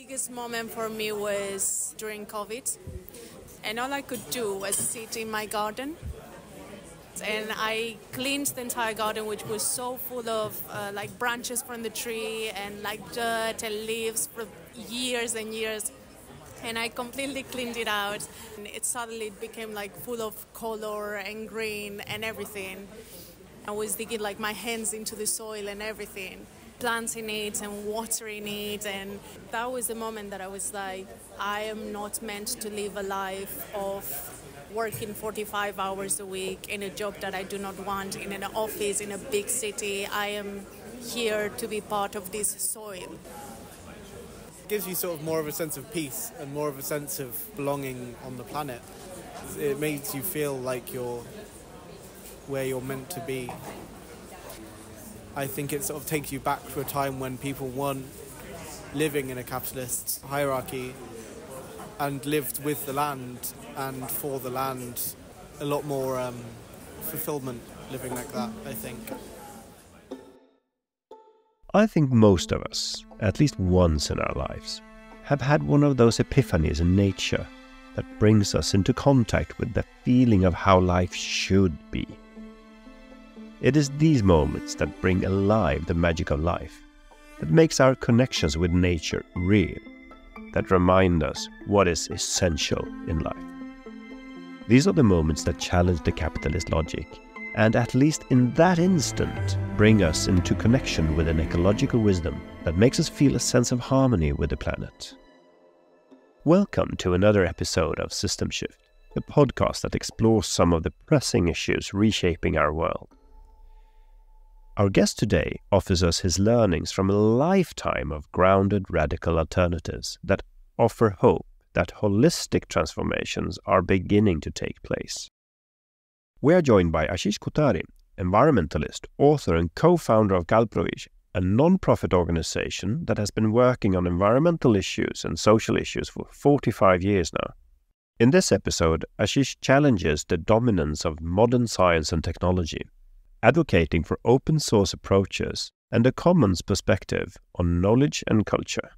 biggest moment for me was during COVID, and all I could do was sit in my garden. And I cleaned the entire garden, which was so full of branches from the tree and dirt and leaves for years and years. And I completely cleaned it out. And it suddenly became full of color and green and everything. I was digging my hands into the soil and everything, planting it and watering it. And that was the moment that I was like, I am not meant to live a life of working 45 hours a week in a job that I do not want, in an office, in a big city. I am here to be part of this soil. It gives you sort of more of a sense of peace and more of a sense of belonging on the planet. It makes you feel like you're where you're meant to be. I think it sort of takes you back to a time when people weren't living in a capitalist hierarchy and lived with the land and for the land. A lot more fulfillment living like that, I think. I think most of us, at least once in our lives, have had one of those epiphanies in nature that brings us into contact with the feeling of how life should be. It is these moments that bring alive the magic of life, that makes our connections with nature real, that remind us what is essential in life. These are the moments that challenge the capitalist logic, and at least in that instant, bring us into connection with an ecological wisdom that makes us feel a sense of harmony with the planet. Welcome to another episode of SystemShift, a podcast that explores some of the pressing issues reshaping our world. Our guest today offers us his learnings from a lifetime of grounded radical alternatives that offer hope that holistic transformations are beginning to take place. We are joined by Ashish Kothari, environmentalist, author and co-founder of Galprovish, a non-profit organization that has been working on environmental issues and social issues for 45 years now. In this episode, Ashish challenges the dominance of modern science and technology, advocating for open source approaches and a commons perspective on knowledge and culture.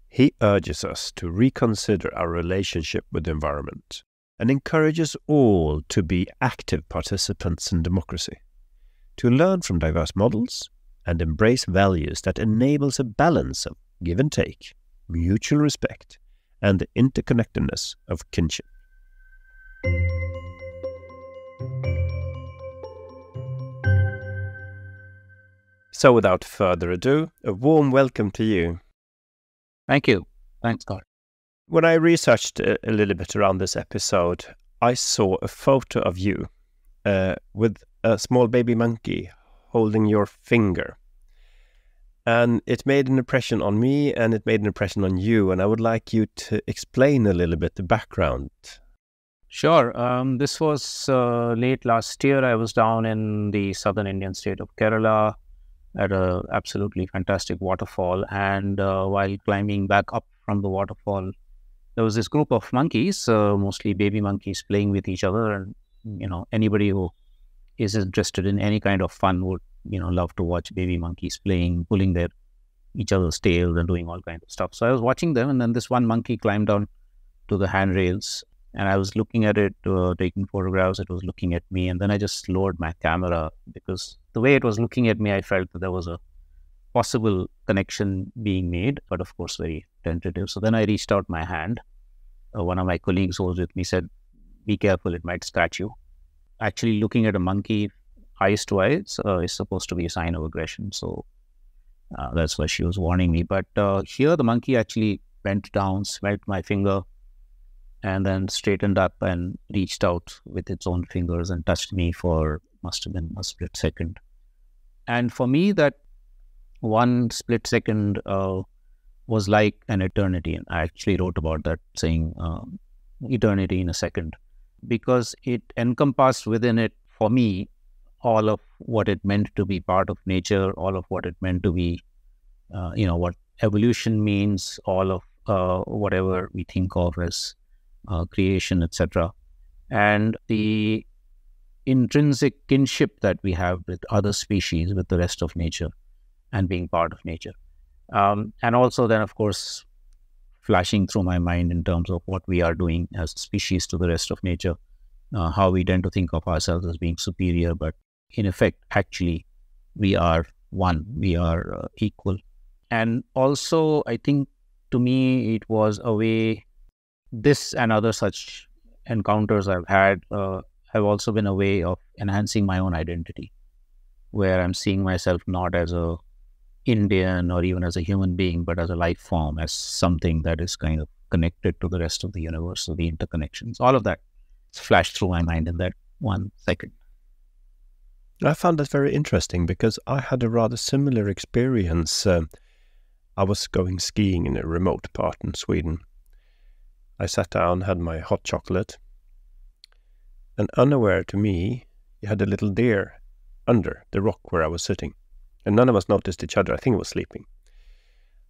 He urges us to reconsider our relationship with the environment and encourages all to be active participants in democracy, to learn from diverse models and embrace values that enables a balance of give and take, mutual respect, and the interconnectedness of kinship. So without further ado, a warm welcome to you. Thank you. Thanks, God. When I researched a little bit around this episode, I saw a photo of you with a small baby monkey holding your finger. And it made an impression on me and it made an impression on you. And I would like you to explain a little bit the background. Sure. This was late last year. I was down in the southern Indian state of Kerala at a absolutely fantastic waterfall. And while climbing back up from the waterfall, there was this group of monkeys, mostly baby monkeys, playing with each other. And, anybody who is interested in any kind of fun would, love to watch baby monkeys playing, pulling each other's tails and doing all kinds of stuff. So I was watching them, and then this one monkey climbed down to the handrails, and I was looking at it, taking photographs. It was looking at me, and then I just lowered my camera because the way it was looking at me, I felt that there was a possible connection being made, but of course very tentative. So then I reached out my hand. One of my colleagues who was with me said, "Be careful, it might scratch you." Actually, looking at a monkey eyes to eyes is supposed to be a sign of aggression. So that's why she was warning me. But here the monkey actually bent down, smelt my finger, and then straightened up and reached out with its own fingers and touched me for must have been a split second. And for me, that one split second was like an eternity. And I actually wrote about that, saying eternity in a second, because it encompassed within it, for me, all of what it meant to be part of nature, all of what it meant to be, what evolution means, all of whatever we think of as creation, etc. And the intrinsic kinship that we have with other species, with the rest of nature, and being part of nature. And also then, of course, flashing through my mind in terms of what we are doing as a species to the rest of nature, how we tend to think of ourselves as being superior, but in effect, actually, we are one, we are equal. And also, I think to me, it was a way, this and other such encounters I've had have also been a way of enhancing my own identity, where I'm seeing myself not as a Indian or even as a human being, but as a life form, as something that is kind of connected to the rest of the universe, so the interconnections, all of that flashed through my mind in that 1 second. I found that very interesting because I had a rather similar experience. I was going skiing in a remote part in Sweden. I sat down, had my hot chocolate, and unaware to me, you had a little deer under the rock where I was sitting. And none of us noticed each other. I think it was sleeping.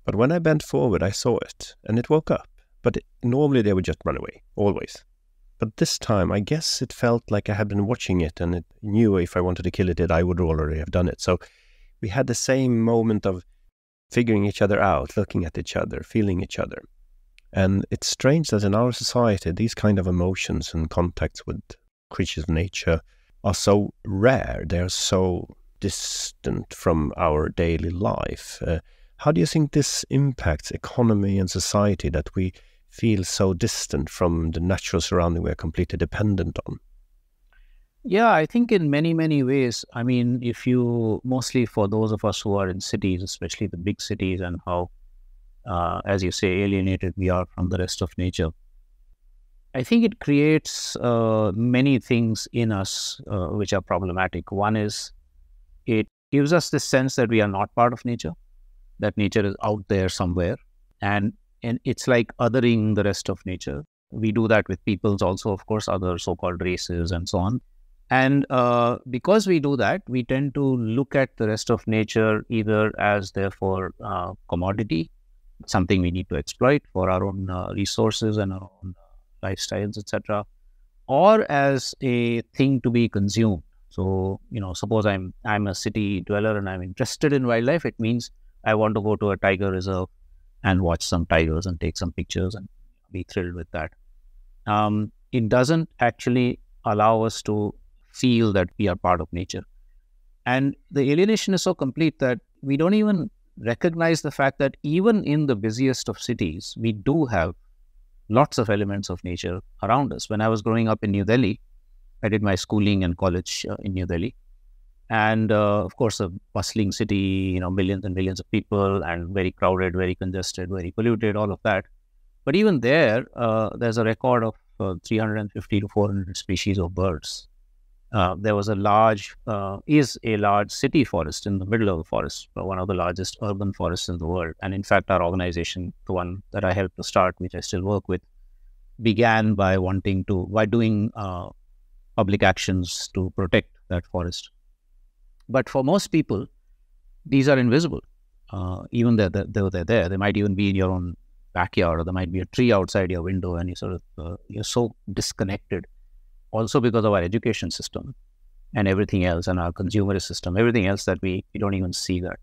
But when I bent forward, I saw it, and it woke up. But normally they would just run away, always. But this time, I guess it felt like I had been watching it, and it knew if I wanted to kill it, I would already have done it. So we had the same moment of figuring each other out, looking at each other, feeling each other. And it's strange that in our society, these kind of emotions and contacts with creatures of nature are so rare. They're so distant from our daily life. How do you think this impacts economy and society, that we feel so distant from the natural surrounding we're completely dependent on? Yeah, I think in many, many ways. I mean, if you, mostly for those of us who are in cities, especially the big cities, and how, as you say, alienated we are from the rest of nature, I think it creates many things in us which are problematic. One is, it gives us this sense that we are not part of nature, that nature is out there somewhere, and it's like othering the rest of nature. We do that with peoples also, of course, other so-called races and so on. And because we do that, we tend to look at the rest of nature either as, therefore, commodity, something we need to exploit for our own resources and our own lifestyles, etc., or as a thing to be consumed. So, suppose I'm a city dweller and I'm interested in wildlife. It means I want to go to a tiger reserve and watch some tigers and take some pictures and be thrilled with that. It doesn't actually allow us to feel that we are part of nature. And the alienation is so complete that we don't even recognize the fact that even in the busiest of cities, we do have lots of elements of nature around us. When I was growing up in New Delhi, I did my schooling and college in New Delhi. And of course, a bustling city, millions and millions of people, and very crowded, very congested, very polluted, all of that. But even there, there's a record of 350 to 400 species of birds. There was a large city forest in the middle of the forest, one of the largest urban forests in the world. And in fact, our organization, the one that I helped to start, which I still work with, began by doing public actions to protect that forest. But for most people, these are invisible. Even though they're there, they might even be in your own backyard, or there might be a tree outside your window, and you're so disconnected. Also because of our education system and everything else, and our consumerist system, everything else, that we don't even see that.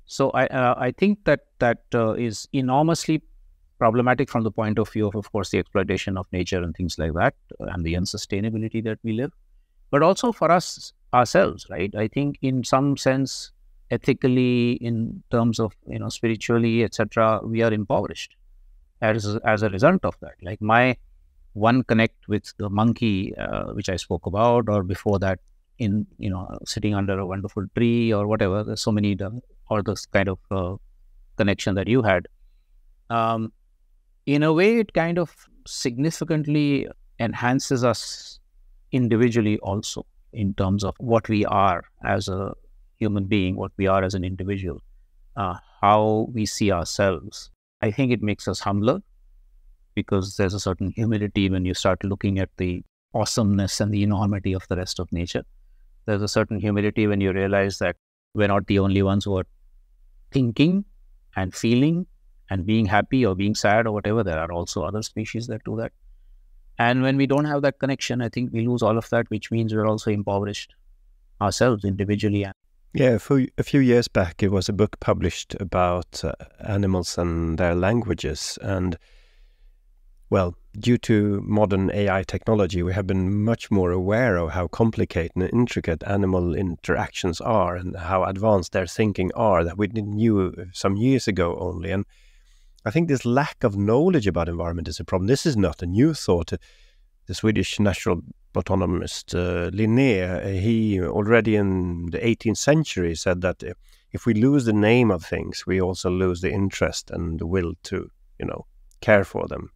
So I think that is enormously problematic from the point of view of course, the exploitation of nature and things like that, and the unsustainability that we live, but also for us ourselves, right? I think in some sense, ethically, in terms of, spiritually, etc., we are impoverished as a result of that. Like my one connect with the monkey, which I spoke about, or before that, in sitting under a wonderful tree or whatever. There's so many, or this kind of connection that you had. In a way, it kind of significantly enhances us individually also, in terms of what we are as a human being, what we are as an individual, how we see ourselves. I think it makes us humbler, because there's a certain humility when you start looking at the awesomeness and the enormity of the rest of nature. There's a certain humility when you realize that we're not the only ones who are thinking and feeling and being happy or being sad or whatever. There are also other species that do that. And when we don't have that connection, I think we lose all of that, which means we're also impoverished ourselves individually. Yeah, a few years back, it was a book published about animals and their languages. And, well, due to modern AI technology, we have been much more aware of how complicated and intricate animal interactions are and how advanced their thinking are that we didn't knew some years ago only. And I think this lack of knowledge about environment is a problem. This is not a new thought. The Swedish natural botanist Linné, he already in the 18th century said that if we lose the name of things, we also lose the interest and the will to, care for them.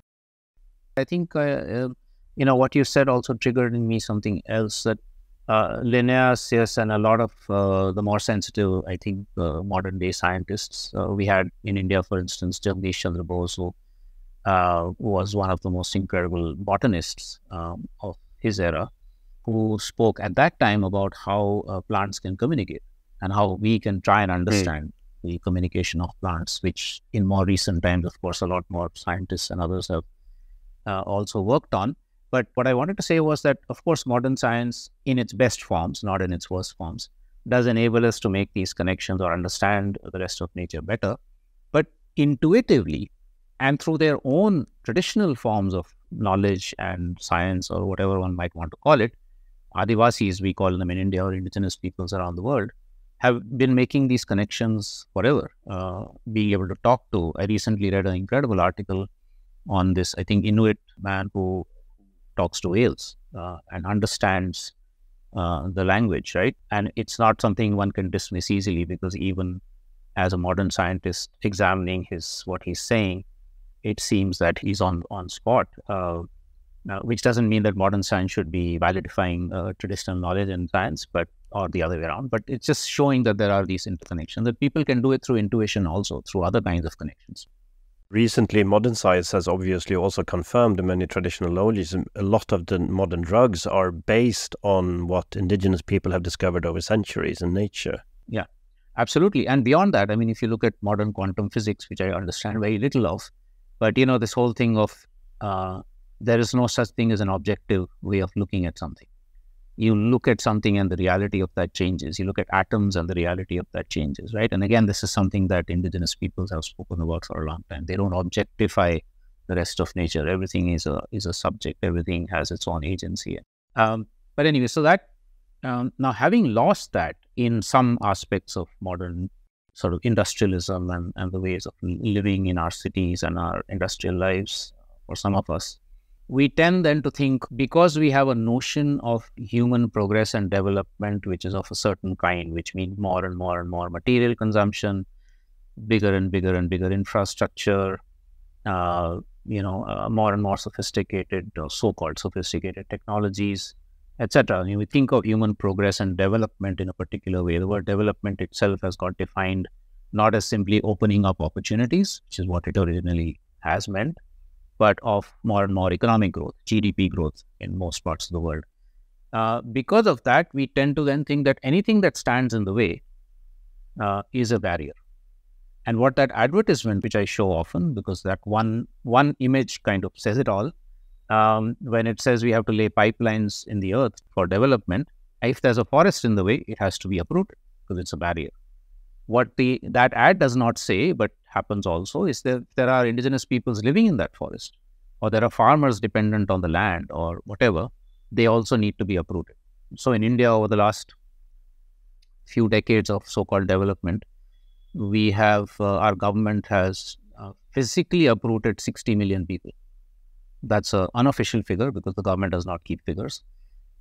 I think, what you said also triggered in me something else, that Linnaeus, yes, and a lot of the more sensitive, I think, modern day scientists. We had in India, for instance, Jagdish Chandra Bose, who was one of the most incredible botanists of his era, who spoke at that time about how plants can communicate and how we can try and understand the communication of plants, which in more recent times, of course, a lot more scientists and others have also worked on. But what I wanted to say was that, of course, modern science in its best forms, not in its worst forms, does enable us to make these connections or understand the rest of nature better. But intuitively, and through their own traditional forms of knowledge and science, or whatever one might want to call it, Adivasis, we call them in India, or indigenous peoples around the world, have been making these connections forever, being able to talk to. I recently read an incredible article on this, I think, Inuit man who talks to whales and understands the language, right? And it's not something one can dismiss easily, because even as a modern scientist examining what he's saying, it seems that he's on spot, which doesn't mean that modern science should be validifying traditional knowledge and science, or the other way around. But it's just showing that there are these interconnections, that people can do it through intuition also, through other kinds of connections. Recently, modern science has obviously also confirmed many traditional knowledge. A lot of the modern drugs are based on what indigenous people have discovered over centuries in nature. Yeah, absolutely. And beyond that, I mean, if you look at modern quantum physics, which I understand very little of, but, this whole thing of there is no such thing as an objective way of looking at something. You look at something and the reality of that changes. You look at atoms and the reality of that changes, right? And again, this is something that indigenous peoples have spoken about for a long time. They don't objectify the rest of nature. Everything is a subject. Everything has its own agency. But anyway, so that now having lost that in some aspects of modern sort of industrialism and the ways of living in our cities and our industrial lives, for some of us, we tend then to think, because we have a notion of human progress and development, which is of a certain kind, which means more and more and more material consumption, bigger and bigger and bigger infrastructure, more and more sophisticated, so-called sophisticated technologies, etc. I mean, we think of human progress and development in a particular way. The word development itself has got defined not as simply opening up opportunities, which is what it originally has meant, but of more and more economic growth, GDP growth in most parts of the world. Because of that, we tend to then think that anything that stands in the way is a barrier. And what that advertisement, which I show often, because that one image kind of says it all, when it says we have to lay pipelines in the earth for development, if there's a forest in the way, it has to be uprooted because it's a barrier. What that ad does not say, but happens also, is that there are indigenous peoples living in that forest, or there are farmers dependent on the land or whatever, they also need to be uprooted. So in India, over the last few decades of so-called development, we have, our government has physically uprooted 60 million people. That's an unofficial figure because the government does not keep figures,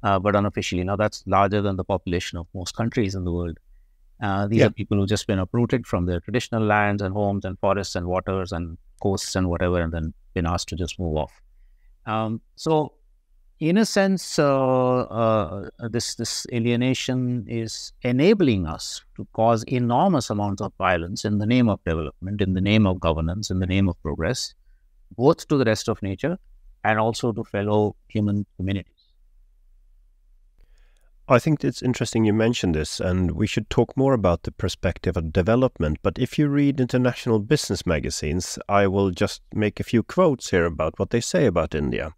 but unofficially. Now that's larger than the population of most countries in the world. These are people who've just been uprooted from their traditional lands and homes and forests and waters and coasts and whatever, and then been asked to just move off. So in a sense, this alienation is enabling us to cause enormous amounts of violence in the name of development, in the name of governance, in the name of progress, both to the rest of nature and also to fellow human communities. I think it's interesting you mentioned this, and we should talk more about the perspective of development. But if you read international business magazines, I will just make a few quotes here about what they say about India.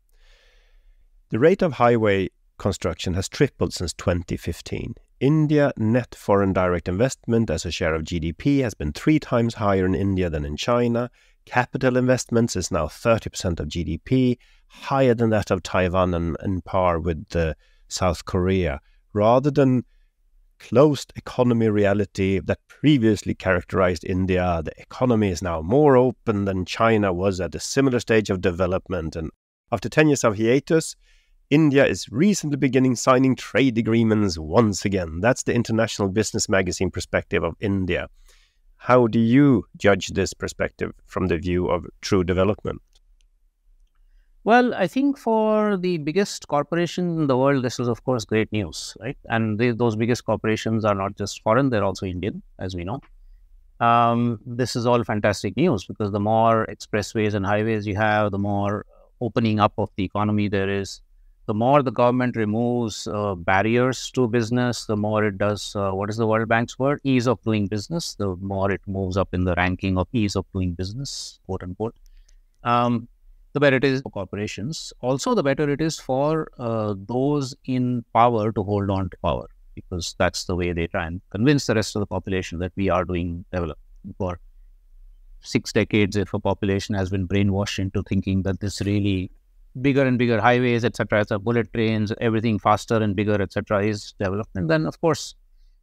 The rate of highway construction has tripled since 2015. India net foreign direct investment as a share of GDP has been 3 times higher in India than in China. Capital investments is now 30% of GDP, higher than that of Taiwan and par with South Korea. Rather than closed economy reality that previously characterized India, the economy is now more open than China was at a similar stage of development. And after 10 years of hiatus, India is recently beginning signing trade agreements once again. That's the international business magazine perspective of India. How do you judge this perspective from the view of true development? Well, I think for the biggest corporation in the world, this is, of course, great news, right? And those biggest corporations are not just foreign, they're also Indian, as we know. This is all fantastic news because the more expressways and highways you have, the more opening up of the economy there is. The more the government removes barriers to business, the more it does, what is the World Bank's word? Ease of doing business. The more it moves up in the ranking of ease of doing business, quote unquote. The better it is for corporations. Also, the better it is for those in power to hold on to power, because that's the way they try and convince the rest of the population that we are doing development. For 6 decades, if a population has been brainwashed into thinking that this really bigger and bigger highways, etc., bullet trains, everything faster and bigger, etc., is development, then of course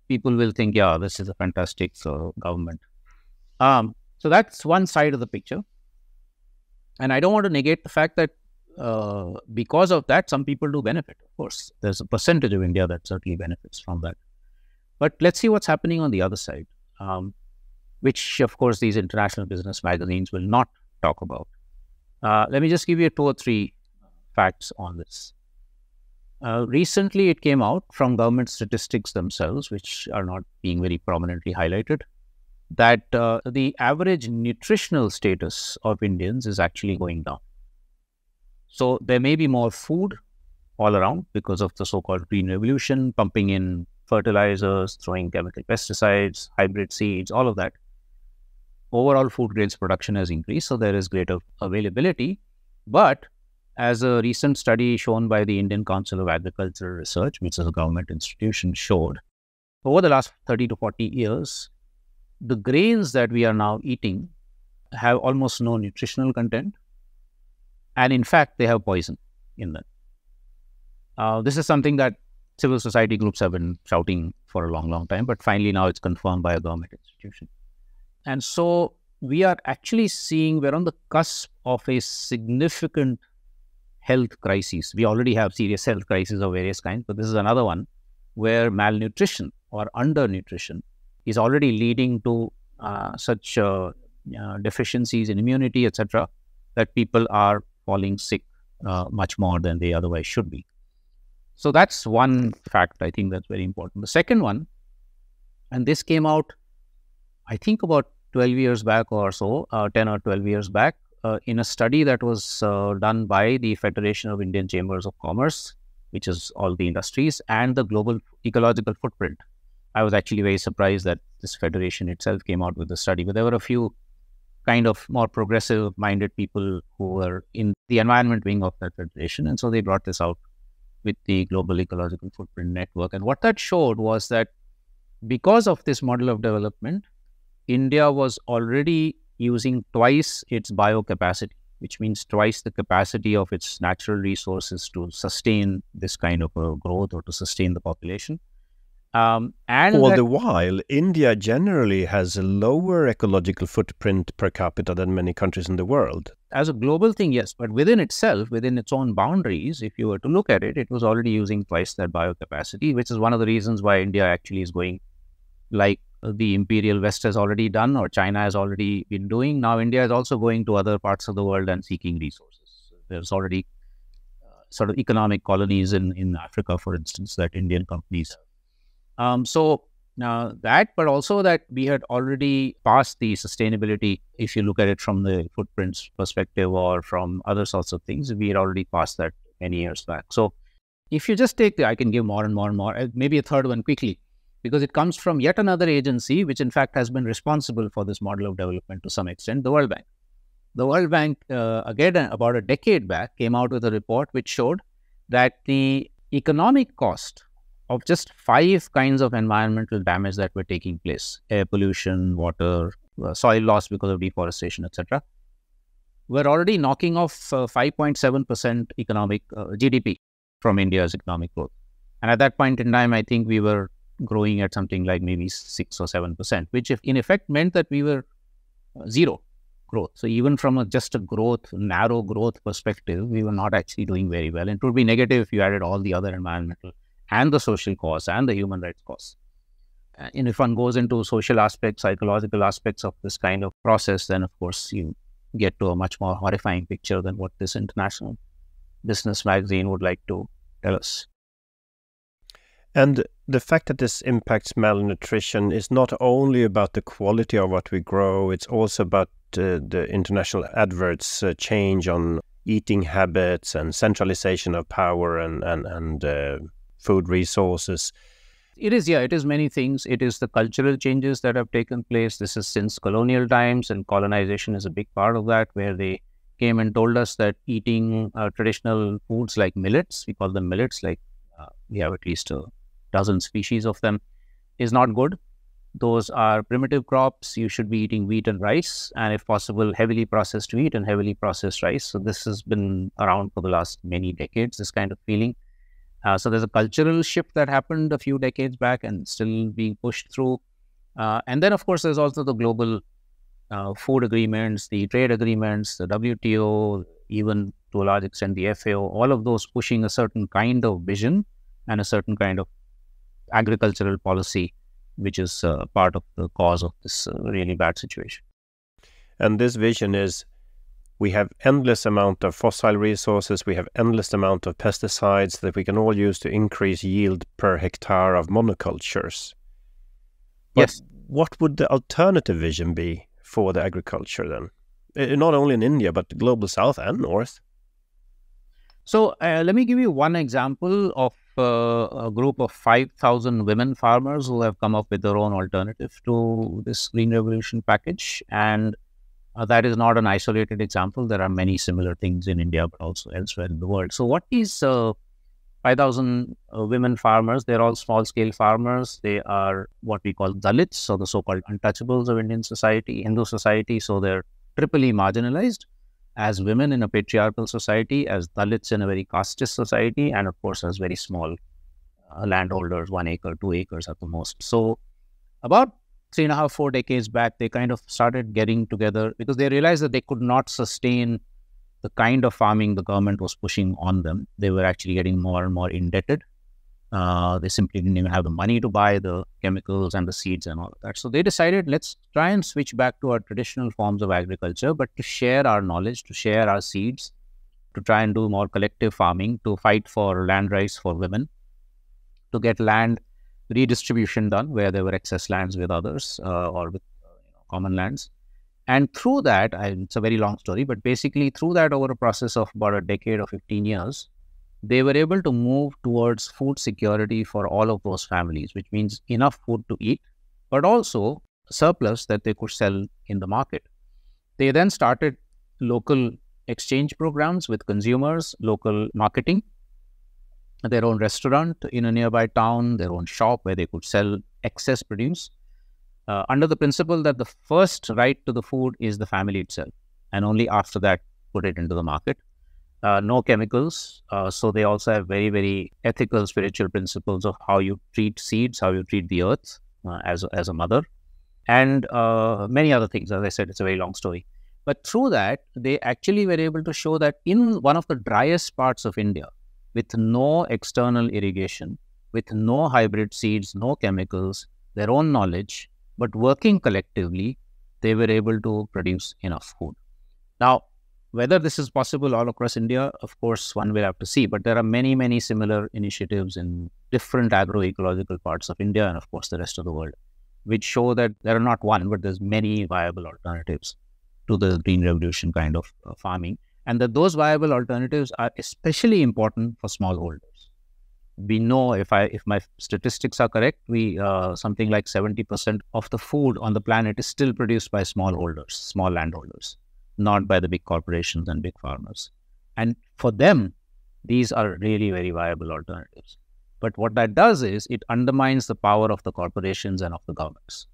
people will think, yeah, this is a fantastic government. So that's one side of the picture. And I don't want to negate the fact that because of that, some people do benefit. Of course, there's a percentage of India that certainly benefits from that. But let's see what's happening on the other side, which, of course, these international business magazines will not talk about. Let me just give you 2 or 3 facts on this. Recently, it came out from government statistics themselves, which are not being very prominently highlighted, that the average nutritional status of Indians is actually going down. So there may be more food all around because of the so-called green revolution, pumping in fertilizers, throwing chemical pesticides, hybrid seeds, all of that. Overall food grains production has increased, so there is greater availability. But as a recent study shown by the Indian Council of Agricultural Research, which is a government institution, showed, over the last 30 to 40 years, the grains that we are now eating have almost no nutritional content. And in fact, they have poison in them. This is something that civil society groups have been shouting for a long, long time, but finally now it's confirmed by a government institution. And so we are actually seeing, we're on the cusp of a significant health crisis. We already have serious health crises of various kinds, but this is another one where malnutrition or undernutrition is already leading to such deficiencies in immunity, etc., that people are falling sick much more than they otherwise should be. So that's one fact I think that's very important. The second one, and this came out, I think about 12 years back or so, 10 or 12 years back, in a study that was done by the Federation of Indian Chambers of Commerce, which is all the industries, and the Global Ecological Footprint. I was actually very surprised that this federation itself came out with the study, but there were a few kind of more progressive-minded people who were in the environment wing of that federation, and so they brought this out with the Global Ecological Footprint Network. And what that showed was that because of this model of development, India was already using twice its biocapacity, which means twice the capacity of its natural resources to sustain this kind of a growth or to sustain the population. And all the while, India generally has a lower ecological footprint per capita than many countries in the world. As a global thing, yes, but within itself, within its own boundaries, if you were to look at it, it was already using twice that biocapacity, which is one of the reasons why India actually is going like the imperial West has already done or China has already been doing. Now India is also going to other parts of the world and seeking resources. There's already sort of economic colonies in Africa, for instance, that Indian companies have. That, but also that we had already passed the sustainability, if you look at it from the footprints perspective or from other sorts of things, we had already passed that many years back. So if you just take I can give more and more and more, maybe a third one quickly, because it comes from yet another agency, which in fact has been responsible for this model of development to some extent, the World Bank. The World Bank, again, about a decade back, came out with a report which showed that the economic cost of just 5 kinds of environmental damage that were taking place: air pollution, water, soil loss because of deforestation, etc. We're already knocking off 5.7% economic GDP from India's economic growth. And at that point in time, I think we were growing at something like maybe 6 or 7%, which in effect meant that we were zero growth. So even from just a narrow growth perspective, we were not actually doing very well. And it would be negative if you added all the other environmental and the social costs and the human rights costs. And if one goes into social aspects, psychological aspects of this kind of process, then of course you get to a much more horrifying picture than what this international business magazine would like to tell us. And the fact that this impacts malnutrition is not only about the quality of what we grow, it's also about the international adverts change on eating habits and centralization of power and food resources. It is many things. It is the cultural changes that have taken place. This is since colonial times, and colonization is a big part of that, where they came and told us that eating traditional foods like millets, we call them millets, like we have at least a dozen species of them, is not good. Those are primitive crops. You should be eating wheat and rice, and if possible, heavily processed wheat and heavily processed rice. So this has been around for the last many decades, this kind of feeling. So there's a cultural shift that happened a few decades back and still being pushed through. And then, of course, there's also the global food agreements, the trade agreements, the WTO, even to a large extent the FAO, all of those pushing a certain kind of vision and a certain kind of agricultural policy, which is part of the cause of this really bad situation. And this vision is, we have endless amount of fossil resources, we have endless amount of pesticides that we can all use to increase yield per hectare of monocultures. But yes. What would the alternative vision be for the agriculture then? Not only in India, but the global south and north. So let me give you one example of a group of 5,000 women farmers who have come up with their own alternative to this Green Revolution package. And that is not an isolated example. There are many similar things in India, but also elsewhere in the world. So what is 5,000 women farmers? They're all small-scale farmers. They are what we call Dalits, so the so-called untouchables of Indian society, Hindu society. So they're triply marginalized as women in a patriarchal society, as Dalits in a very casteist society, and of course as very small landholders, 1 acre, 2 acres at the most. So about 3.5, 4 decades back, they kind of started getting together because they realized that they could not sustain the kind of farming the government was pushing on them. They were actually getting more and more indebted. They simply didn't even have the money to buy the chemicals and the seeds and all of that. So they decided, let's try and switch back to our traditional forms of agriculture, but to share our knowledge, to share our seeds, to try and do more collective farming, to fight for land rights for women, to get land redistribution done where there were excess lands with others or with common lands. And through that, it's a very long story, but basically through that, over a process of about a decade or 15 years, they were able to move towards food security for all of those families, which means enough food to eat, but also surplus that they could sell in the market. They then started local exchange programs with consumers, local marketing, their own restaurant in a nearby town, their own shop where they could sell excess produce, under the principle that the first right to the food is the family itself, and only after that put it into the market. No chemicals. So they also have very, very ethical, spiritual principles of how you treat seeds, how you treat the earth as a mother, and many other things. As I said, it's a very long story. But through that, they actually were able to show that in one of the driest parts of India, with no external irrigation, with no hybrid seeds, no chemicals, their own knowledge, but working collectively, they were able to produce enough food. Now, whether this is possible all across India, of course, one will have to see. But there are many, many similar initiatives in different agroecological parts of India and, of course, the rest of the world, which show that there are not one, but there's many viable alternatives to the Green Revolution kind of farming. And that those viable alternatives are especially important for smallholders. We know, if my statistics are correct, something like 70% of the food on the planet is still produced by smallholders, small landholders, not by the big corporations and big farmers. And for them, these are really very viable alternatives. But what that does is it undermines the power of the corporations and of the governments.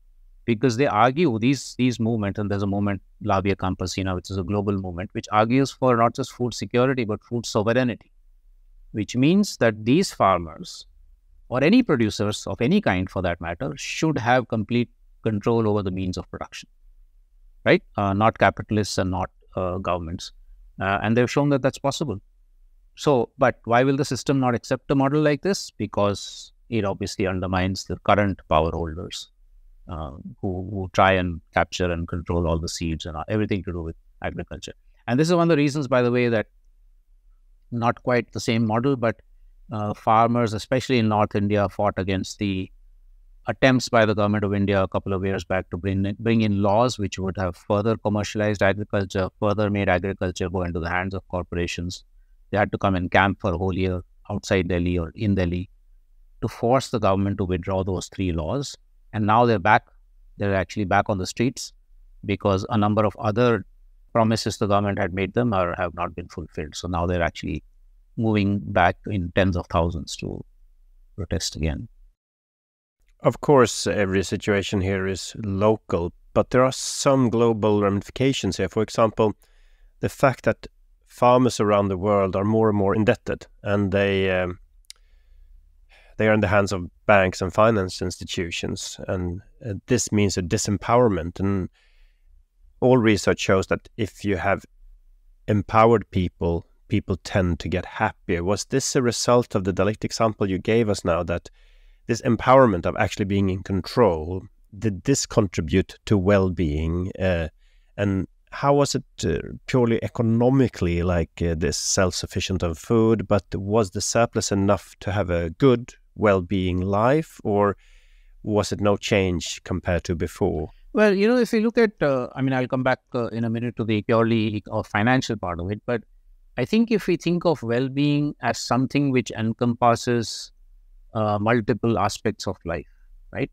Because they argue these movements, and there's a movement, Labia Campesina, which is a global movement, which argues for not just food security, but food sovereignty, which means that these farmers, or any producers of any kind for that matter, should have complete control over the means of production, right? Not capitalists and not governments. And they've shown that that's possible. So, but why will the system not accept a model like this? Because it obviously undermines the current power holders who try and capture and control all the seeds and everything to do with agriculture. And this is one of the reasons, by the way, that not quite the same model, but farmers, especially in North India, fought against the attempts by the government of India a couple of years back to bring in laws which would have further commercialized agriculture, further made agriculture go into the hands of corporations. They had to come and camp for a whole year outside Delhi or in Delhi to force the government to withdraw those 3 laws. And now they're back. They're actually back on the streets because a number of other promises the government had made them have not been fulfilled. So now they're actually moving back in tens of thousands to protest again. Of course, every situation here is local, but there are some global ramifications here. For example, the fact that farmers around the world are more and more indebted, and they are in the hands of banks and finance institutions, and this means a disempowerment. And all research shows that if you have empowered people, people tend to get happier. Was this a result of the Dalit example you gave us now, that this empowerment of actually being in control, did this contribute to well-being? And how was it purely economically, like this self-sufficient of food, but was the surplus enough to have a good well-being life, or was it no change compared to before? Well, if you look at, I'll come back in a minute to the purely financial part of it, but I think if we think of well-being as something which encompasses multiple aspects of life, right?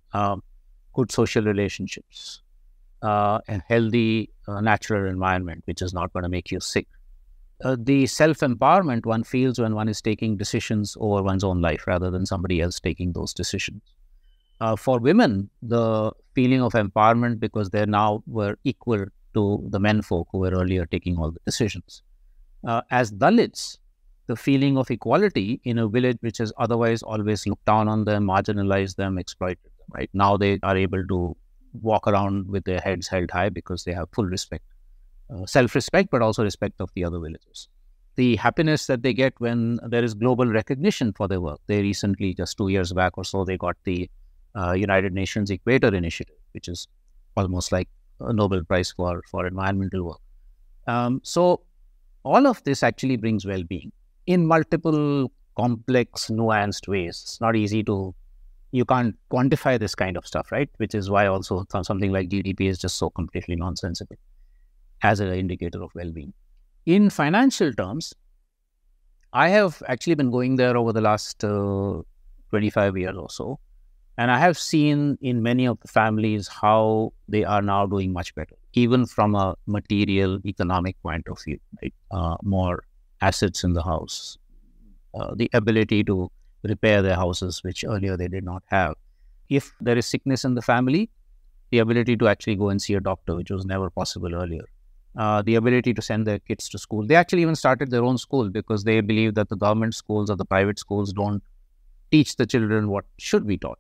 Good social relationships, a healthy natural environment, which is not going to make you sick. The self-empowerment one feels when one is taking decisions over one's own life rather than somebody else taking those decisions. For women, the feeling of empowerment because they now were equal to the men folk who were earlier taking all the decisions. As Dalits, the feeling of equality in a village which has otherwise always looked down on them, marginalized them, exploited them, right? Now they are able to walk around with their heads held high because they have full respect, self-respect, but also respect of the other villagers. The happiness that they get when there is global recognition for their work. They recently, just 2 years back or so, they got the United Nations Equator Initiative, which is almost like a Nobel Prize for environmental work. So all of this actually brings well-being in multiple complex, nuanced ways. It's not easy you can't quantify this kind of stuff, right? Which is why also something like GDP is just so completely nonsensical as an indicator of well-being. In financial terms, I have actually been going there over the last 25 years or so, and I have seen in many of the families how they are now doing much better, even from a material economic point of view, right? More assets in the house, the ability to repair their houses, which earlier they did not have. If there is sickness in the family, the ability to actually go and see a doctor, which was never possible earlier. The ability to send their kids to school. They actually even started their own school because they believe that the government schools or the private schools don't teach the children what should be taught.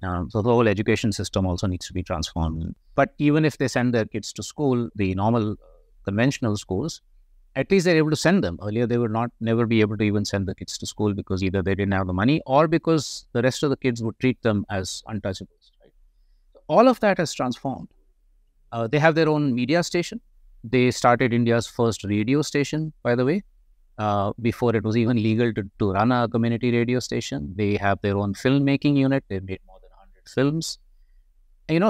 So the whole education system also needs to be transformed. But even if they send their kids to school, the normal conventional schools, at least they're able to send them. Earlier, they would never be able to even send the kids to school because either they didn't have the money or because the rest of the kids would treat them as untouchables. Right? All of that has transformed. They have their own media station. They started India's first radio station, by the way, before it was even legal to run a community radio station. They have their own filmmaking unit. They've made more than 100 films.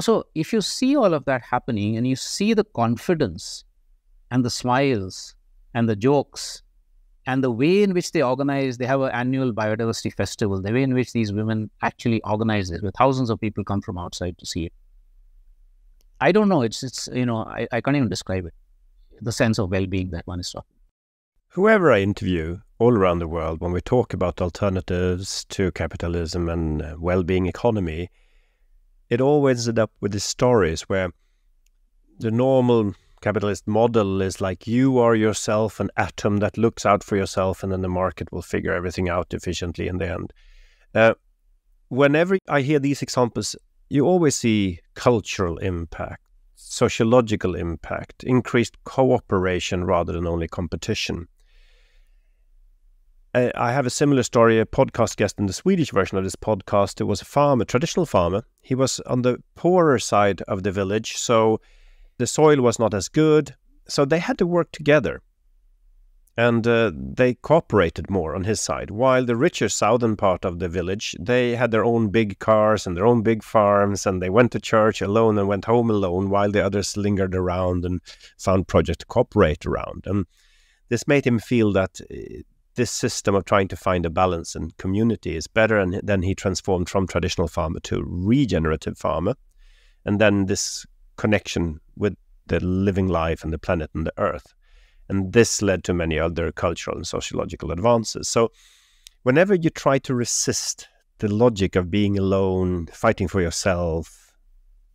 So if you see all of that happening and you see the confidence and the smiles and the jokes and the way in which they organize, they have an annual biodiversity festival, the way in which these women actually organize it, where thousands of people come from outside to see it. I don't know, I can't even describe it, the sense of well-being that one is talking. Whoever I interview all around the world, when we talk about alternatives to capitalism and well-being economy, it always ends up with these stories where the normal capitalist model is like you are yourself an atom that looks out for yourself, and then the market will figure everything out efficiently in the end. Whenever I hear these examples, you always see cultural impact, sociological impact, increased cooperation rather than only competition. I have a similar story, a podcast guest in the Swedish version of this podcast. It was a farmer, traditional farmer. He was on the poorer side of the village, so the soil was not as good. So they had to work together. And they cooperated more on his side. While the richer southern part of the village, they had their own big cars and their own big farms, and they went to church alone and went home alone, while the others lingered around and found projects to cooperate around. And this made him feel that this system of trying to find a balance in community is better, and then he transformed from traditional farmer to regenerative farmer. And then this connection with the living life and the planet and the earth. And this led to many other cultural and sociological advances. So whenever you try to resist the logic of being alone, fighting for yourself,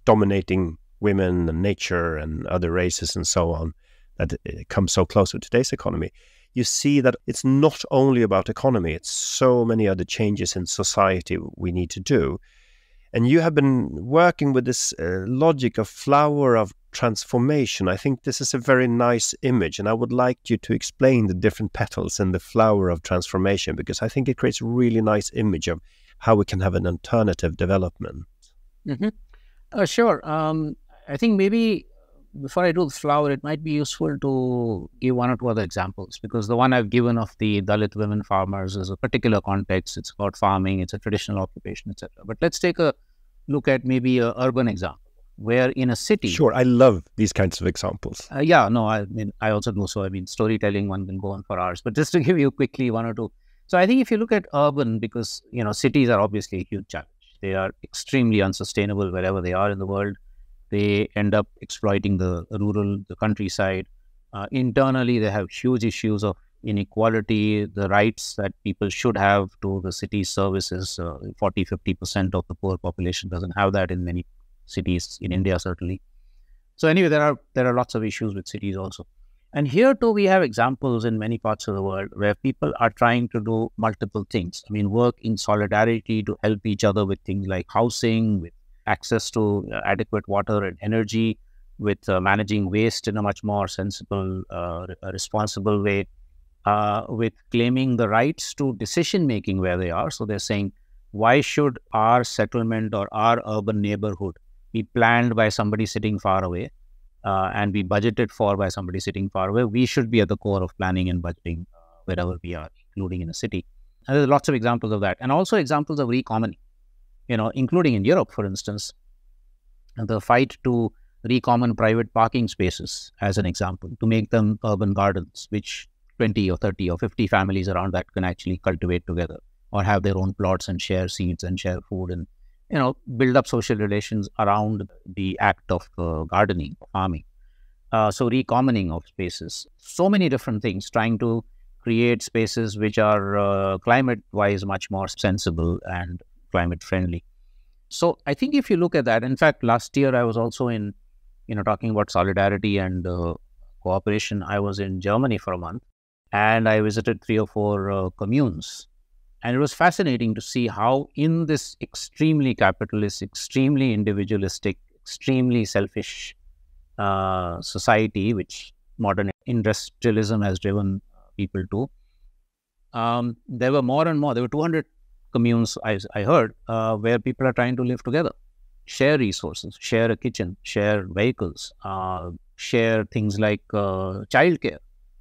dominating women and nature and other races and so on, that it comes so close to today's economy, you see that it's not only about economy, it's so many other changes in society we need to do. And you have been working with this logic of flower of transformation. I think this is a very nice image, and I would like you to explain the different petals in the flower of transformation, because I think it creates a really nice image of how we can have an alternative development. Sure. I think maybe before I do the flower, it might be useful to give one or two other examples, because the one I've given of the Dalit women farmers is a particular context. It's about farming, it's a traditional occupation, etc. But let's take a look at maybe an urban example, where in a city... Sure, I love these kinds of examples. I mean, I also do so. I mean, storytelling, one can go on for hours. But just to give you quickly one or two. So I think if you look at urban, because, cities are obviously a huge challenge. They are extremely unsustainable wherever they are in the world. They end up exploiting the rural, the countryside. Internally, they have huge issues of inequality, the rights that people should have to the city services. 40-50% of the poor population doesn't have that in many cities, in India certainly. So anyway, there are lots of issues with cities also. And here too, we have examples in many parts of the world where people are trying to do multiple things. I mean, work in solidarity to help each other with things like housing, with access to adequate water and energy, with managing waste in a much more sensible, responsible way, with claiming the rights to decision-making where they are. So they're saying, why should our settlement or our urban neighborhood be planned by somebody sitting far away and be budgeted for by somebody sitting far away? We should be at the core of planning and budgeting wherever we are, including in a city. And there's lots of examples of that. And also examples of recommoning, including in Europe, for instance, the fight to recommon private parking spaces, as an example, to make them urban gardens, which 20 or 30 or 50 families around that can actually cultivate together, or have their own plots and share seeds and share food, and build up social relations around the act of gardening, farming. So recommoning of spaces, so many different things, trying to create spaces which are climate-wise much more sensible and climate-friendly. So I think if you look at that, in fact, last year I was also in, talking about solidarity and cooperation. I was in Germany for a month, and I visited 3 or 4 communes. And it was fascinating to see how in this extremely capitalist, extremely individualistic, extremely selfish society, which modern industrialism has driven people to, there were more and more. There were 200 communes, I heard, where people are trying to live together, share resources, share a kitchen, share vehicles, share things like childcare.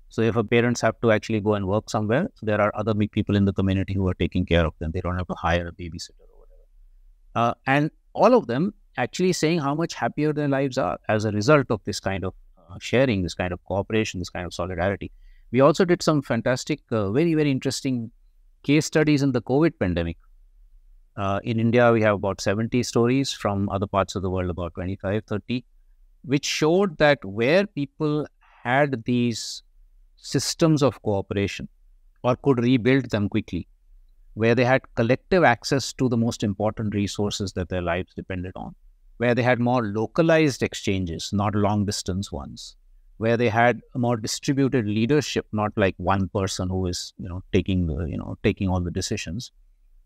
So if parents have to actually go and work somewhere, there are other big people in the community who are taking care of them. They don't have to hire a babysitter or whatever. And all of them actually saying how much happier their lives are as a result of this kind of sharing, this kind of cooperation, this kind of solidarity. We also did some fantastic, very, very interesting case studies in the COVID pandemic. In India, we have about 70 stories, from other parts of the world about 25, 30, which showed that where people had these systems of cooperation or could rebuild them quickly, where they had collective access to the most important resources that their lives depended on, where they had more localized exchanges, not long distance ones, where they had a more distributed leadership, not like one person who is, taking all the decisions.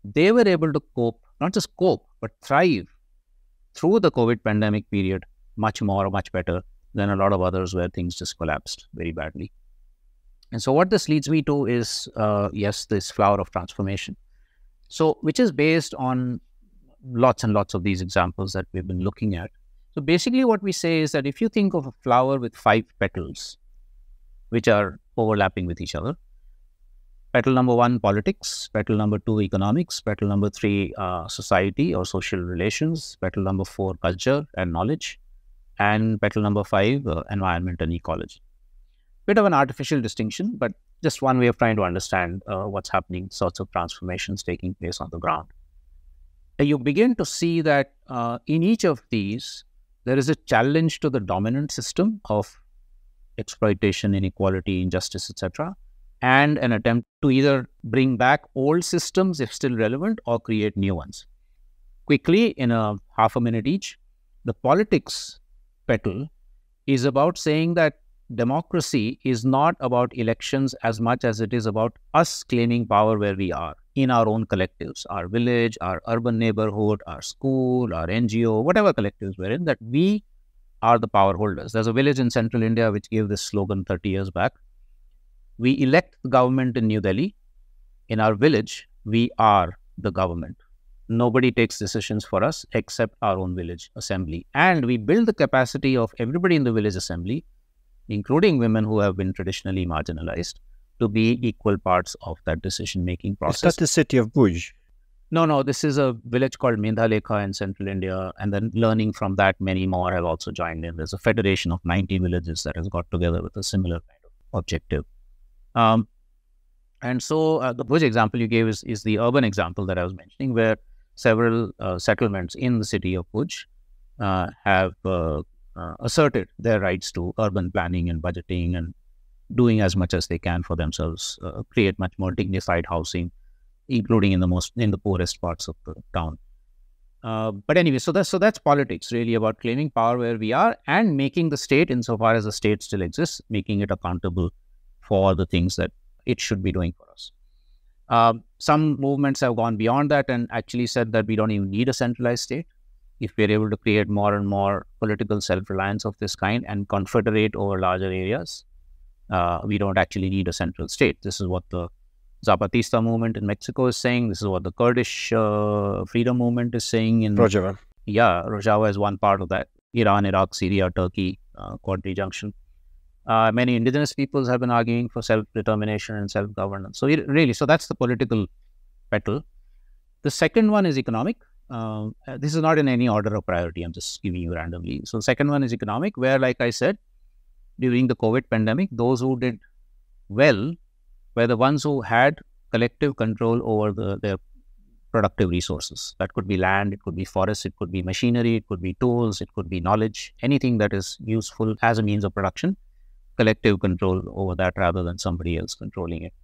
They were able to cope, not just cope, but thrive through the COVID pandemic period much better than a lot of others where things just collapsed very badly. And so what this leads me to is, this flower of transformation. So, which is based on lots and lots of these examples that we've been looking at. So basically what we say is that if you think of a flower with 5 petals, which are overlapping with each other, petal number 1, politics, petal number 2, economics, petal number 3, society or social relations, petal number 4, culture and knowledge, and petal number 5, environment and ecology. Bit of an artificial distinction, but just one way of trying to understand what's happening, sorts of transformations taking place on the ground. You begin to see that in each of these, there is a challenge to the dominant system of exploitation, inequality, injustice, etc., and an attempt to either bring back old systems if still relevant or create new ones. Quickly, in a half a minute each, the politics petal is about saying that democracy is not about elections as much as it is about us claiming power where we are, in our own collectives, our village, our urban neighborhood, our school, our NGO, whatever collectives we're in, that we are the power holders. There's a village in central India which gave this slogan 30 years back. We elect the government in New Delhi. In our village, we are the government. Nobody takes decisions for us except our own village assembly. And we build the capacity of everybody in the village assembly, including women who have been traditionally marginalized, to be equal parts of that decision-making process. Is that the city of Bhuj? No, this is a village called Mendhalekha in central India, and then learning from that, many more have also joined in. There's a federation of 90 villages that has got together with a similar kind of objective. And so the Bhuj example you gave is the urban example that I was mentioning, where several settlements in the city of Bhuj have asserted their rights to urban planning and budgeting and doing as much as they can for themselves, create much more dignified housing, including in the poorest parts of the town. But anyway, so that's politics, really about claiming power where we are and making the state, insofar as the state still exists, making it accountable for the things that it should be doing for us. Some movements have gone beyond that and actually said that we don't even need a centralized state. If we're able to create more and more political self-reliance of this kind and confederate over larger areas, we don't actually need a central state. This is what the Zapatista movement in Mexico is saying. This is what the Kurdish freedom movement is saying in Rojava. Yeah, Rojava is one part of that. Iran, Iraq, Syria, Turkey, Quadri Junction. Many indigenous peoples have been arguing for self-determination and self-governance. So so that's the political petal. The second one is economic. This is not in any order of priority. I'm just giving you randomly. So the second one is economic, where, like I said, during the COVID pandemic, those who did well were the ones who had collective control over their productive resources. That could be land, it could be forests, it could be machinery, it could be tools, it could be knowledge, anything that is useful as a means of production, collective control over that rather than somebody else controlling it.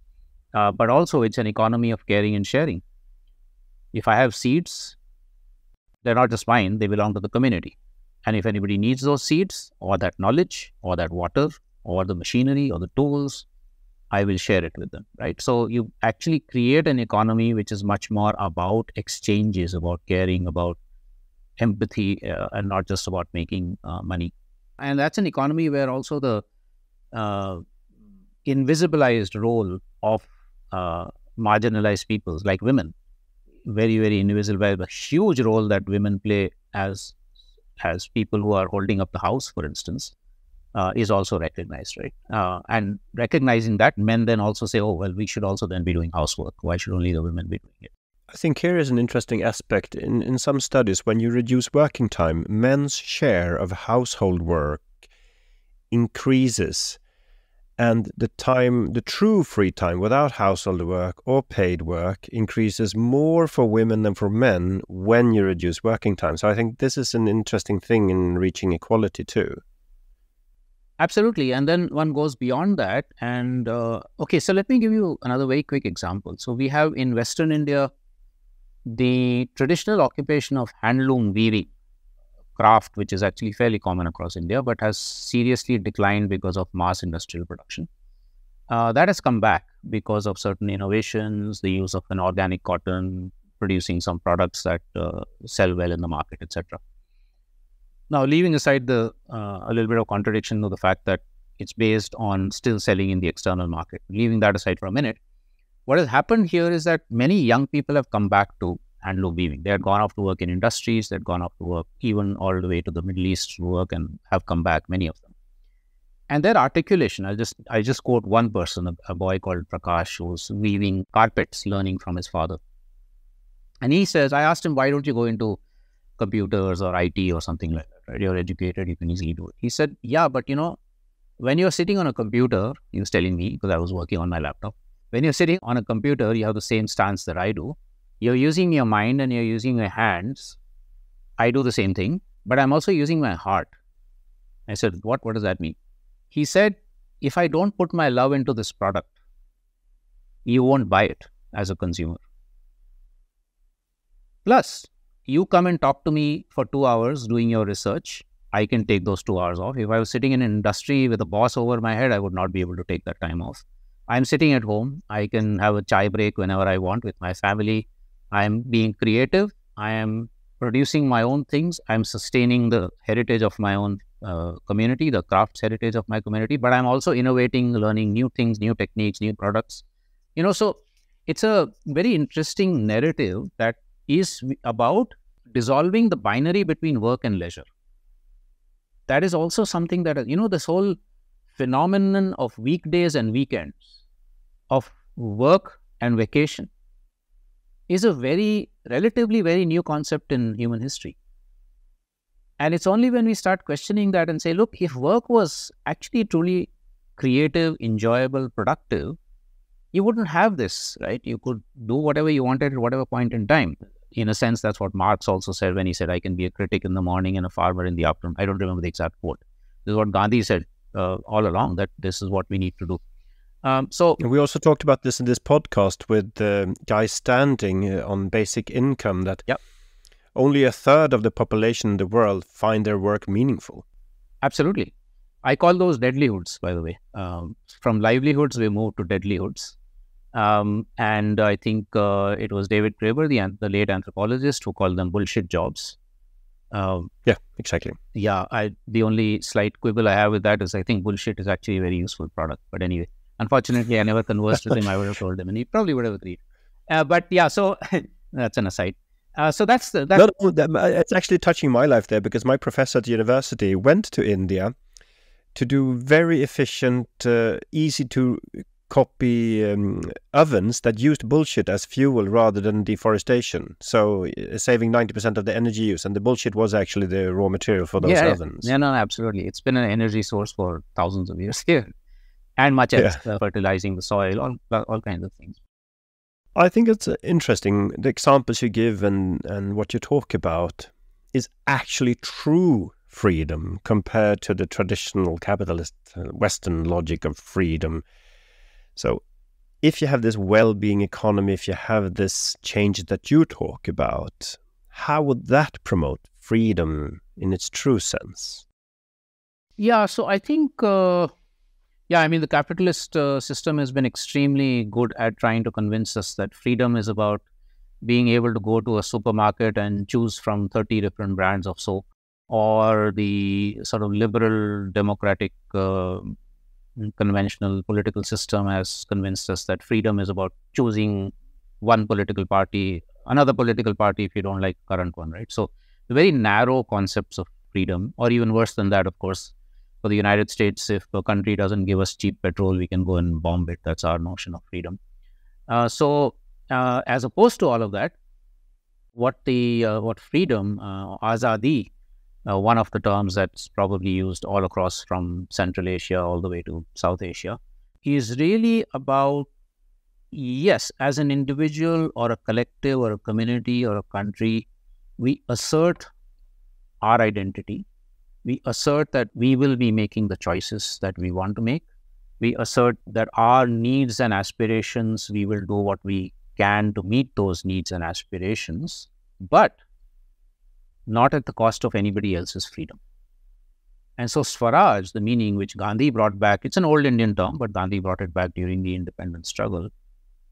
But also it's an economy of caring and sharing. If I have seeds, they're not just mine, they belong to the community. And if anybody needs those seeds or that knowledge or that water or the machinery or the tools, I will share it with them, right? So you actually create an economy which is much more about exchanges, about caring, about empathy, and not just about making money. And that's an economy where also the invisibilized role of marginalized peoples like women, very, very invisible, where the huge role that women play as people who are holding up the house, for instance, is also recognized, right? And recognizing that, men then also say, oh, well, we should also then be doing housework. Why should only the women be doing it? I think here is an interesting aspect. In some studies, when you reduce working time, men's share of household work increases, and the true free time without household work or paid work increases more for women than for men when you reduce working time. So I think this is an interesting thing in reaching equality too. Absolutely. And then one goes beyond that. And okay, so let me give you another very quick example. So we have in Western India, the traditional occupation of handloom weaving craft, which is actually fairly common across India, but has seriously declined because of mass industrial production. That has come back because of certain innovations, the use of an organic cotton, producing some products that sell well in the market, etc. Now, leaving aside the a little bit of contradiction to the fact that it's based on still selling in the external market, leaving that aside for a minute, what has happened here is that many young people have come back to handloom weaving. They had gone off to work in industries, they had gone off to work even all the way to the Middle East to work, and have come back, many of them. And their articulation, I just quote one person, a boy called Prakash, who's weaving carpets, learning from his father. And he says, I asked him, why don't you go into computers or IT or something like that, right? You're educated, you can easily do it. He said, yeah, but when you're sitting on a computer, he was telling me, because I was working on my laptop, when you're sitting on a computer, you have the same stance that I do. You're using your mind and you're using your hands. I do the same thing, but I'm also using my heart. I said, what does that mean? He said, if I don't put my love into this product, you won't buy it as a consumer. Plus, you come and talk to me for 2 hours doing your research, I can take those 2 hours off. If I was sitting in an industry with a boss over my head, I would not be able to take that time off. I'm sitting at home. I can have a chai break whenever I want with my family. I'm being creative. I am producing my own things. I'm sustaining the heritage of my own community, the crafts heritage of my community, but I'm also innovating, learning new things, new techniques, new products. So it's a very interesting narrative that is about dissolving the binary between work and leisure. That is also something that, this whole phenomenon of weekdays and weekends, of work and vacation, is a relatively very new concept in human history. And it's only when we start questioning that and say, look, if work was actually truly creative, enjoyable, productive, you wouldn't have this, right? You could do whatever you wanted at whatever point in time. In a sense, that's what Marx also said when he said, I can be a critic in the morning and a farmer in the afternoon. I don't remember the exact quote. This is what Gandhi said all along, that this is what we need to do. So we also talked about this in this podcast with Guy Standing on basic income, that only a third of the population in the world find their work meaningful. Absolutely. I call those deadlihoods, by the way. From livelihoods, we moved to deadlihoods. And I think it was David Graeber, the late anthropologist, who called them bullshit jobs. Yeah, exactly. Yeah, the only slight quibble I have with that is I think bullshit is actually a very useful product. But anyway, unfortunately, I never conversed with him. I would have told him, and he probably would have agreed. But yeah, so that's an aside. So that's it's actually touching my life there, because my professor at university went to India to do very efficient, easy to copy ovens that used bullshit as fuel rather than deforestation. So saving 90% of the energy use, and the bullshit was actually the raw material for those ovens. Yeah, no, absolutely. It's been an energy source for thousands of years here, and much else, fertilizing the soil, all kinds of things. I think it's interesting, the examples you give and what you talk about is actually true freedom compared to the traditional capitalist Western logic of freedom. So if you have this well-being economy, if you have this change that you talk about, how would that promote freedom in its true sense? Yeah, so I think, the capitalist system has been extremely good at trying to convince us that freedom is about being able to go to a supermarket and choose from 30 different brands of soap, or the sort of liberal democratic conventional political system has convinced us that freedom is about choosing one political party, another political party if you don't like the current one, right? So the very narrow concepts of freedom, or even worse than that, of course, for the United States, if a country doesn't give us cheap petrol, we can go and bomb it. That's our notion of freedom. So as opposed to all of that, what freedom, azadi, one of the terms that's probably used all across from Central Asia all the way to South Asia, is really about, yes, as an individual or a collective or a community or a country, we assert our identity, We assert that we will be making the choices that we want to make. We assert that our needs and aspirations, we will do what we can to meet those needs and aspirations, but not at the cost of anybody else's freedom. And so Swaraj, the meaning which Gandhi brought back, it's an old Indian term, but Gandhi brought it back during the independence struggle.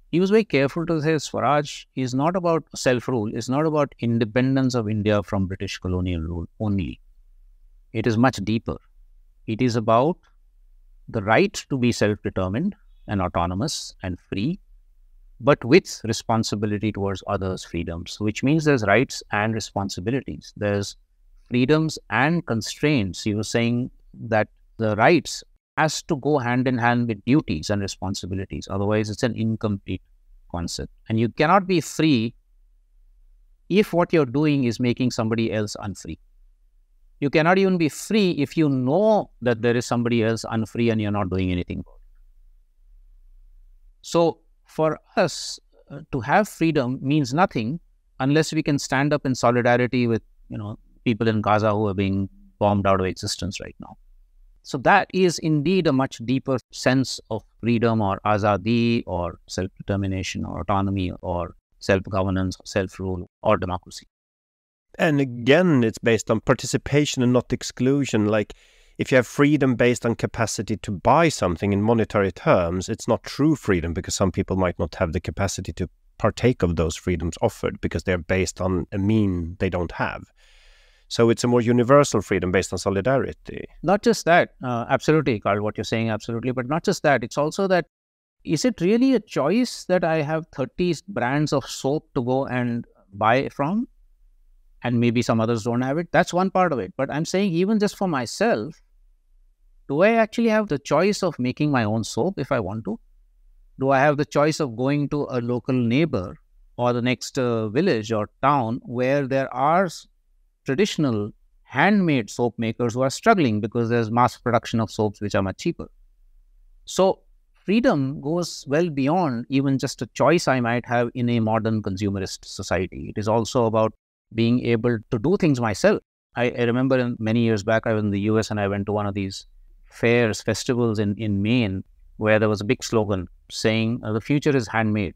He was very careful to say Swaraj is not about self-rule, it's not about independence of India from British colonial rule only. It is much deeper. It is about the right to be self-determined and autonomous and free, but with responsibility towards others' freedoms, which means there's rights and responsibilities. There's freedoms and constraints. He was saying that the rights has to go hand in hand with duties and responsibilities. Otherwise, it's an incomplete concept. And you cannot be free if what you're doing is making somebody else unfree. You cannot even be free if you know that there is somebody else unfree and you're not doing anything about it. So for us, to have freedom means nothing unless we can stand up in solidarity with, people in Gaza who are being bombed out of existence right now. So that is indeed a much deeper sense of freedom or azadi or self-determination or autonomy or self-governance, self-rule or democracy. And again, it's based on participation and not exclusion. Like if you have freedom based on capacity to buy something in monetary terms, it's not true freedom because some people might not have the capacity to partake of those freedoms offered because they're based on a mean they don't have. So it's a more universal freedom based on solidarity. Not just that, absolutely, Carl, what you're saying, absolutely. But not just that, it's also that, is it really a choice that I have 30 brands of soap to go and buy from? And maybe some others don't have it. That's one part of it. But I'm saying even just for myself, do I actually have the choice of making my own soap if I want to? Do I have the choice of going to a local neighbor or the next village or town where there are traditional handmade soap makers who are struggling because there's mass production of soaps which are much cheaper? So freedom goes well beyond even just a choice I might have in a modern consumerist society. It is also about being able to do things myself. I remember many years back, I was in the US and I went to one of these fairs, festivals in Maine, where there was a big slogan saying, the future is handmade.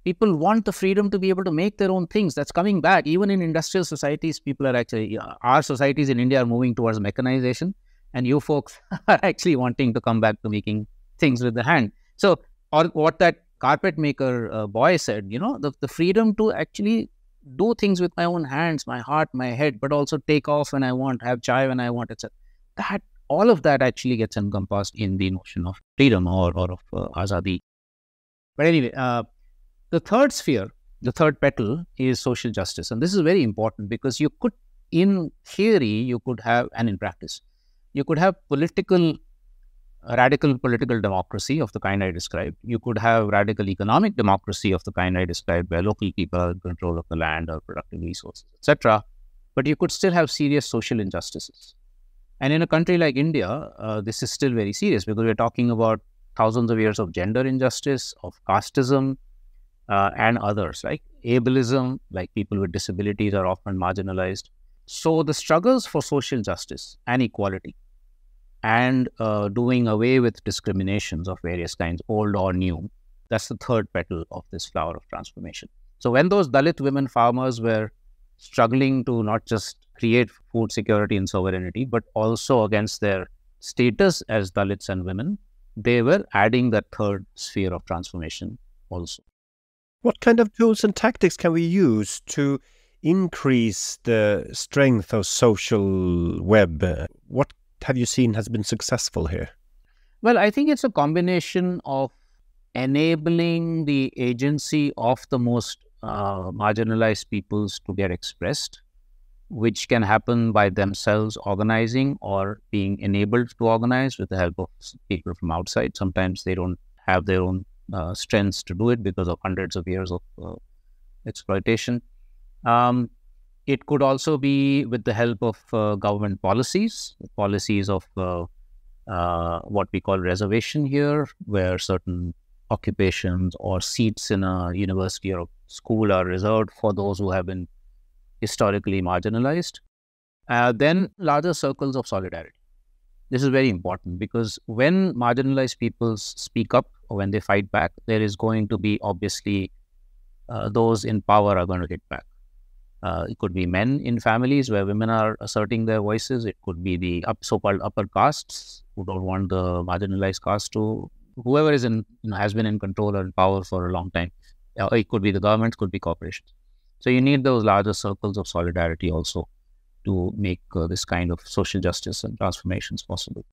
People want the freedom to be able to make their own things. That's coming back. Even in industrial societies, people are actually, our societies in India are moving towards mechanization, and you folks are actually wanting to come back to making things with the hand. So, or what that carpet maker boy said, the freedom to actually do things with my own hands, my heart, my head, but also take off when I want, have chai when I want, etc. That all of that actually gets encompassed in the notion of freedom or of azadi. But anyway, the third sphere, the third petal is social justice. And this is very important because you could, in theory, you could have, and in practice, you could have radical political democracy of the kind I described. You could have radical economic democracy of the kind I described, where local people are in control of the land or productive resources, etc. But you could still have serious social injustices. And in a country like India, this is still very serious because we're talking about thousands of years of gender injustice, of casteism, and others, like ableism, like people with disabilities are often marginalized. So the struggles for social justice and equality and doing away with discriminations of various kinds, old or new, that's the third petal of this flower of transformation. So when those Dalit women farmers were struggling to not just create food security and sovereignty, but also against their status as Dalits and women, they were adding that third sphere of transformation also. What kind of tools and tactics can we use to increase the strength of social web? What have you seen has been successful here? Well, I think it's a combination of enabling the agency of the most marginalized peoples to get expressed, which can happen by themselves organizing or being enabled to organize with the help of people from outside. Sometimes they don't have their own strengths to do it because of hundreds of years of exploitation. It could also be with the help of government policies of what we call reservation here, where certain occupations or seats in a university or school are reserved for those who have been historically marginalized. Then larger circles of solidarity. This is very important because when marginalized peoples speak up or when they fight back, there is going to be obviously those in power are going to hit back. It could be men in families where women are asserting their voices. It could be the so-called upper castes who don't want the marginalized caste to, whoever is in, has been in control or in power for a long time. It could be the governments, could be corporations. So you need those larger circles of solidarity also to make this kind of social justice and transformations possible.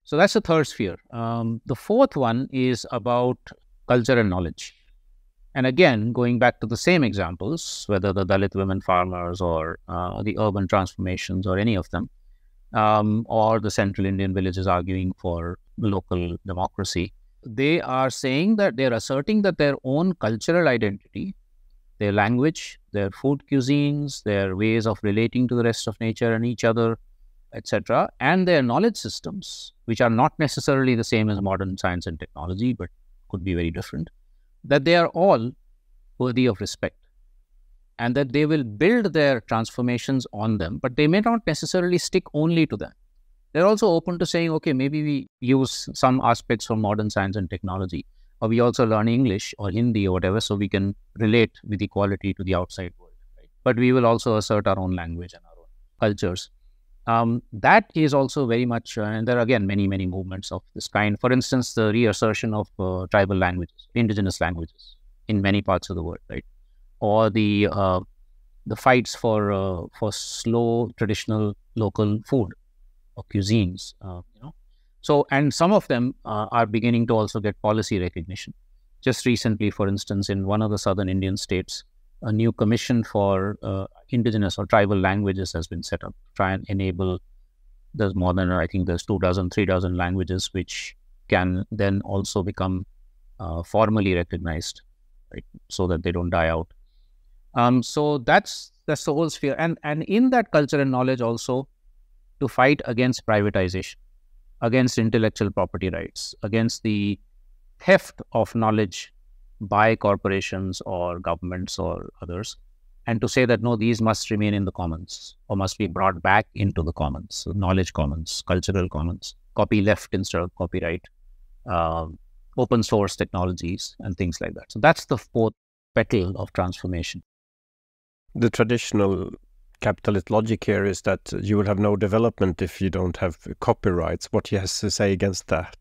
So that's the third sphere. The fourth one is about culture and knowledge. And again, going back to the same examples, whether the Dalit women farmers or the urban transformations or any of them, or the Central Indian villages arguing for local democracy, they are saying that they're asserting that their own cultural identity, their language, their food cuisines, their ways of relating to the rest of nature and each other, etc., and their knowledge systems, which are not necessarily the same as modern science and technology, but could be very different, that they are all worthy of respect and that they will build their transformations on them, but they may not necessarily stick only to them. They're also open to saying, okay, maybe we use some aspects from modern science and technology, or we also learn English or Hindi or whatever, so we can relate with equality to the outside world. Right? But we will also assert our own language and our own cultures. That is also very much, and there are again many movements of this kind. For instance, the reassertion of tribal languages, indigenous languages in many parts of the world, right? Or the fights for slow traditional local food or cuisines, So, and some of them are beginning to also get policy recognition. Just recently, for instance, in one of the southern Indian states, a new commission for indigenous or tribal languages has been set up to try and enable, there's more than, I think there's 2,000, 3,000 languages which can then also become formally recognized, right, so that they don't die out. So that's the whole sphere. And in that culture and knowledge also to fight against privatization, against intellectual property rights, against the theft of knowledge by corporations or governments or others, and to say that, no, these must remain in the commons or must be brought back into the commons, so knowledge commons, cultural commons, copy left instead of copyright, open source technologies and things like that. So that's the fourth petal of transformation. The traditional capitalist logic here is that you will have no development if you don't have copyrights. What he has to say against that?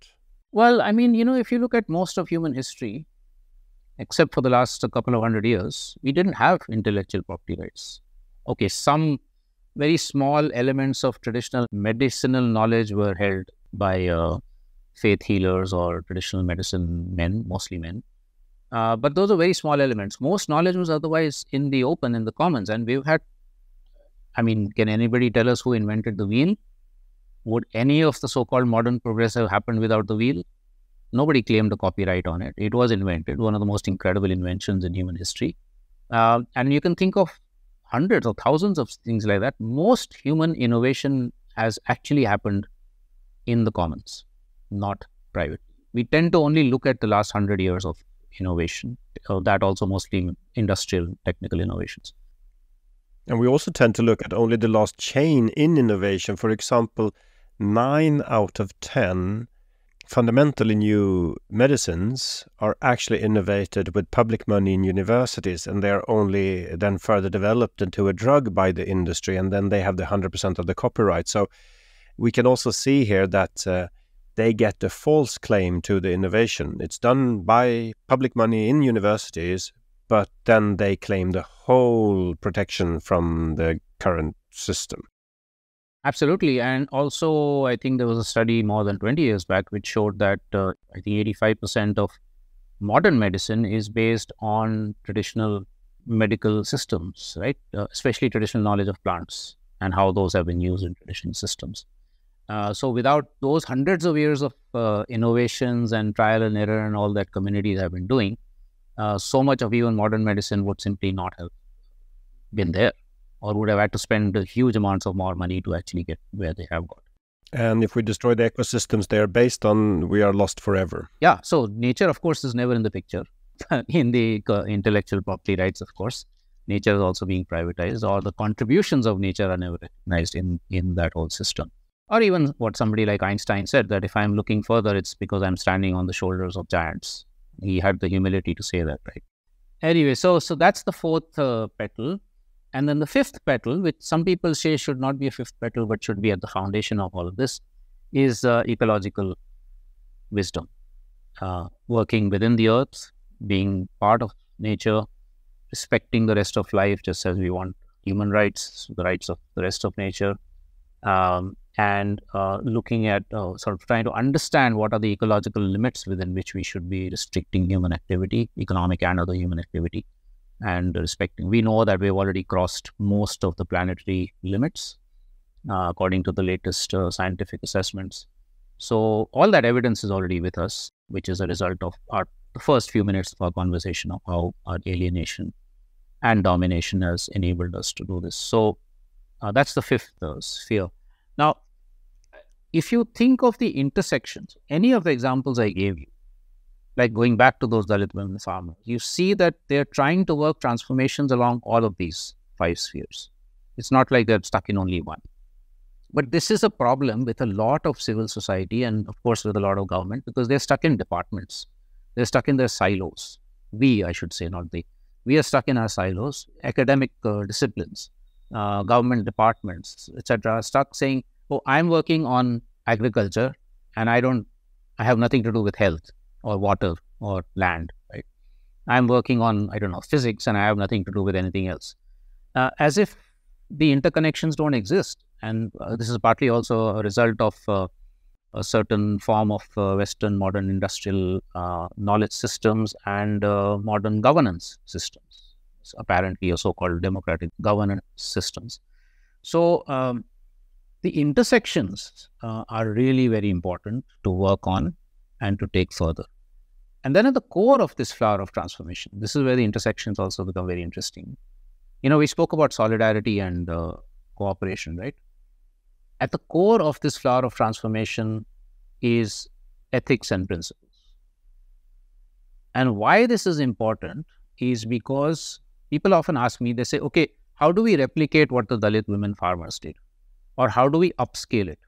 Well, I mean, if you look at most of human history, except for the last couple of 100 years, we didn't have intellectual property rights. Okay, some very small elements of traditional medicinal knowledge were held by faith healers or traditional medicine men, mostly men. But those are very small elements. Most knowledge was otherwise in the open, in the commons. And we've had, can anybody tell us who invented the wheel? Would any of the so-called modern progress have happened without the wheel? Nobody claimed a copyright on it. It was invented, one of the most incredible inventions in human history. And you can think of hundreds or thousands of things like that. Most human innovation has actually happened in the commons, not privately. We tend to only look at the last 100 years of innovation, that also mostly industrial technical innovations. And we also tend to look at only the last chain in innovation. For example, 9 out of 10 fundamentally new medicines are actually innovated with public money in universities, and they are only then further developed into a drug by the industry, and then they have the 100% of the copyright. So we can also see here that they get a false claim to the innovation. It's done by public money in universities, but then they claim the whole protection from the current system. Absolutely. And also, I think there was a study more than 20 years back which showed that I think 85% of modern medicine is based on traditional medical systems, right? Especially traditional knowledge of plants and how those have been used in traditional systems. So without those hundreds of years of innovations and trial and error and all that communities have been doing, so much of even modern medicine would simply not have been there, or would have had to spend huge amounts of more money to actually get where they have got. And if we destroy the ecosystems they are based on, we are lost forever. Yeah, so nature, of course, is never in the picture in the intellectual property rights, of course. nature is also being privatized, or the contributions of nature are never recognized in that whole system. Or even what somebody like Einstein said, that if I'm looking further, it's because I'm standing on the shoulders of giants. He had the humility to say that, right? Anyway, so that's the fourth petal. And then the fifth petal, which some people say should not be a fifth petal, but should be at the foundation of all of this, is ecological wisdom. Working within the earth, being part of nature, respecting the rest of life, just as we want human rights, the rights of the rest of nature, and looking at sort of trying to understand what are the ecological limits within which we should be restricting human activity, economic and other human activity, and respecting. We know that we've already crossed most of the planetary limits, according to the latest scientific assessments. So all that evidence is already with us, which is a result of the first few minutes of our conversation of how our alienation and domination has enabled us to do this. So that's the fifth sphere. Now, if you think of the intersections, any of the examples I gave you, like going back to those Dalit women farmers, you see that they're trying to work transformations along all of these 5 spheres. It's not like they're stuck in only one. But this is a problem with a lot of civil society and, of course, with a lot of government, because they're stuck in departments. They're stuck in their silos. We, I should say, not they. We are stuck in our silos, academic disciplines, government departments, etc., stuck saying, oh, I'm working on agriculture and I have nothing to do with health or water or land, right? I'm working on, I don't know, physics, and I have nothing to do with anything else. As if the interconnections don't exist. And this is partly also a result of a certain form of Western modern industrial knowledge systems and modern governance systems, apparently a so-called democratic governance systems. So the intersections are really very important to work on and to take further. And then at the core of this flower of transformation, this is where the intersections also become very interesting. You know, we spoke about solidarity and cooperation, right? At the core of this flower of transformation is ethics and principles. And why this is important is because people often ask me, they say, okay, how do we replicate what the Dalit women farmers did? Or how do we upscale it?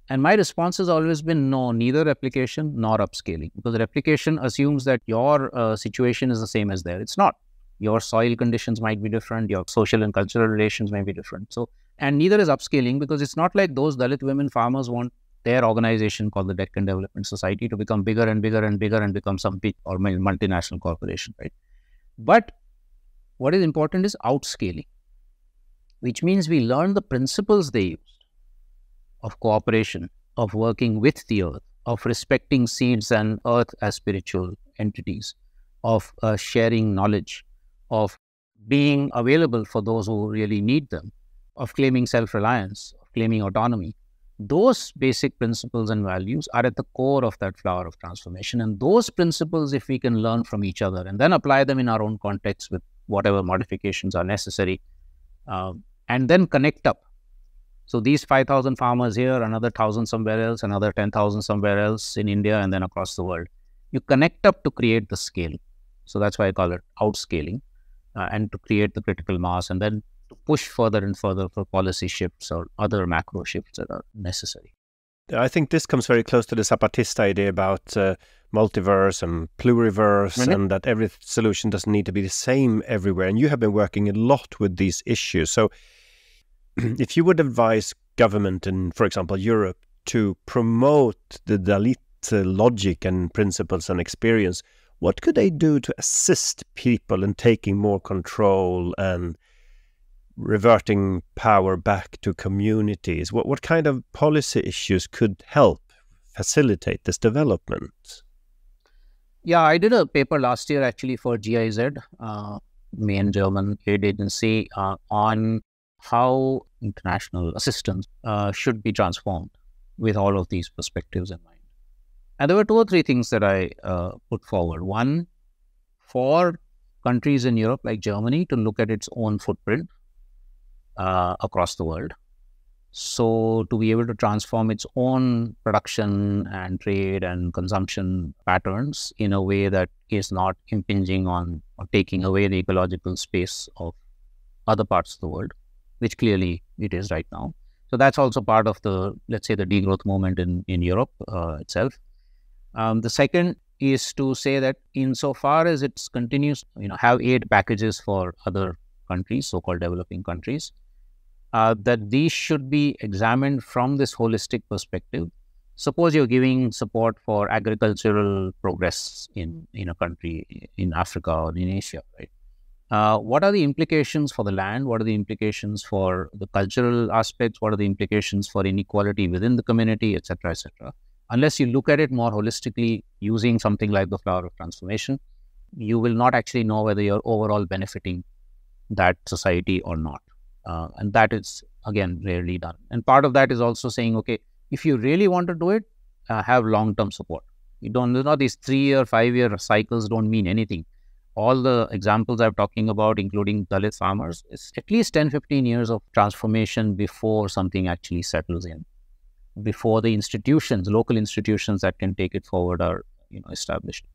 And my response has always been no, neither replication nor upscaling, because replication assumes that your situation is the same as theirs. It's not. Your soil conditions might be different, your social and cultural relations may be different. So, and neither is upscaling, because it's not like those Dalit women farmers want their organization called the Deccan Development Society to become bigger and bigger and bigger and become some big or multinational corporation, right? But what is important is outscaling, which means we learn the principles they used of cooperation, of working with the earth, of respecting seeds and earth as spiritual entities, of sharing knowledge, of being available for those who really need them, of claiming self-reliance, of claiming autonomy. Those basic principles and values are at the core of that flower of transformation. And those principles, if we can learn from each other and then apply them in our own context with whatever modifications are necessary, and then connect up. So these 5,000 farmers here, another 1,000 somewhere else, another 10,000 somewhere else in India, and then across the world. You connect up to create the scale. So that's why I call it outscaling, and to create the critical mass, and then to push further and further for policy shifts or other macro shifts that are necessary. I think this comes very close to the Zapatista idea about multiverse and pluriverse, and that every solution doesn't need to be the same everywhere. And you have been working a lot with these issues. So if you would advise government in, for example, Europe to promote the Dalit logic and principles and experience, what could they do to assist people in taking more control and reverting power back to communities? What kind of policy issues could help facilitate this development? Yeah, I did a paper last year actually for GIZ, main German aid agency, on how international assistance should be transformed with all of these perspectives in mind. And there were 2 or 3 things that I put forward. One, for countries in Europe like Germany to look at its own footprint across the world So to be able to transform its own production and trade and consumption patterns in a way that is not impinging on or taking away the ecological space of other parts of the world, which clearly it is right now. So that's also part of the, let's say, the degrowth movement in Europe itself. The second is to say that insofar as it continues, have aid packages for other countries, so-called developing countries, that these should be examined from this holistic perspective. Suppose you're giving support for agricultural progress in a country, in Africa or in Asia, right? What are the implications for the land? What are the implications for the cultural aspects? What are the implications for inequality within the community, etc., etc.? Unless you look at it more holistically using something like the flower of transformation, you will not actually know whether you're overall benefiting that society or not. And that is, again, rarely done. And part of that is also saying, okay, if you really want to do it, have long-term support. These 3-year, 5-year cycles don't mean anything. All the examples I'm talking about, including Dalit farmers, is at least 10, 15 years of transformation before something actually settles in, before the institutions, local institutions that can take it forward are established.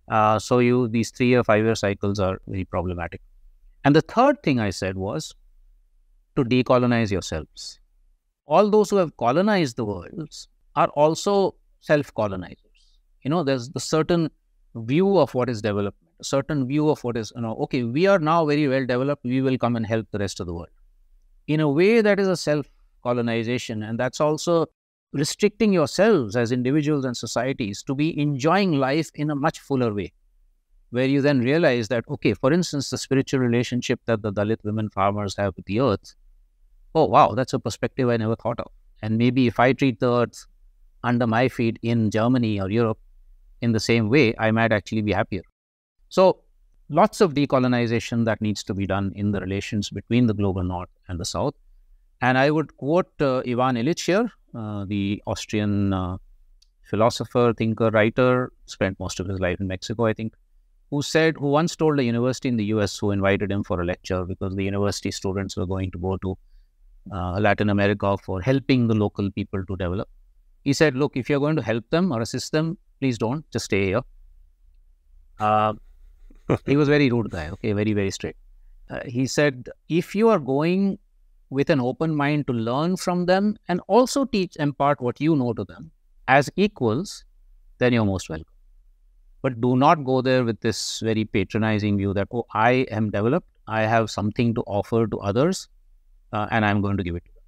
So these 3-year, 5-year cycles are very problematic. And the third thing I said was to decolonize yourselves. All those who have colonized the world are also self-colonizers. There's the certain view of what is development, a certain view of what is, okay, we are now very well developed, we will come and help the rest of the world. In a way, that is a self-colonization, and that's also restricting yourselves as individuals and societies to be enjoying life in a much fuller way, where you then realize that, okay, for instance, the spiritual relationship that the Dalit women farmers have with the earth, oh, wow, that's a perspective I never thought of. And maybe if I treat the earth under my feet in Germany or Europe in the same way, I might actually be happier. So lots of decolonization that needs to be done in the relations between the global north and the south. And I would quote Ivan Illich here, the Austrian philosopher, thinker, writer, spent most of his life in Mexico, I think, who once told a university in the US who invited him for a lecture because the university students were going to go to Latin America for helping the local people to develop. He said, look, if you're going to help them or assist them, please don't, just stay here. He was a very rude guy, okay, very, very straight. He said, if you are going with an open mind to learn from them and also impart what you know to them as equals, then you're most welcome. But do not go there with this very patronizing view that, oh, I am developed, I have something to offer to others, and I'm going to give it to them.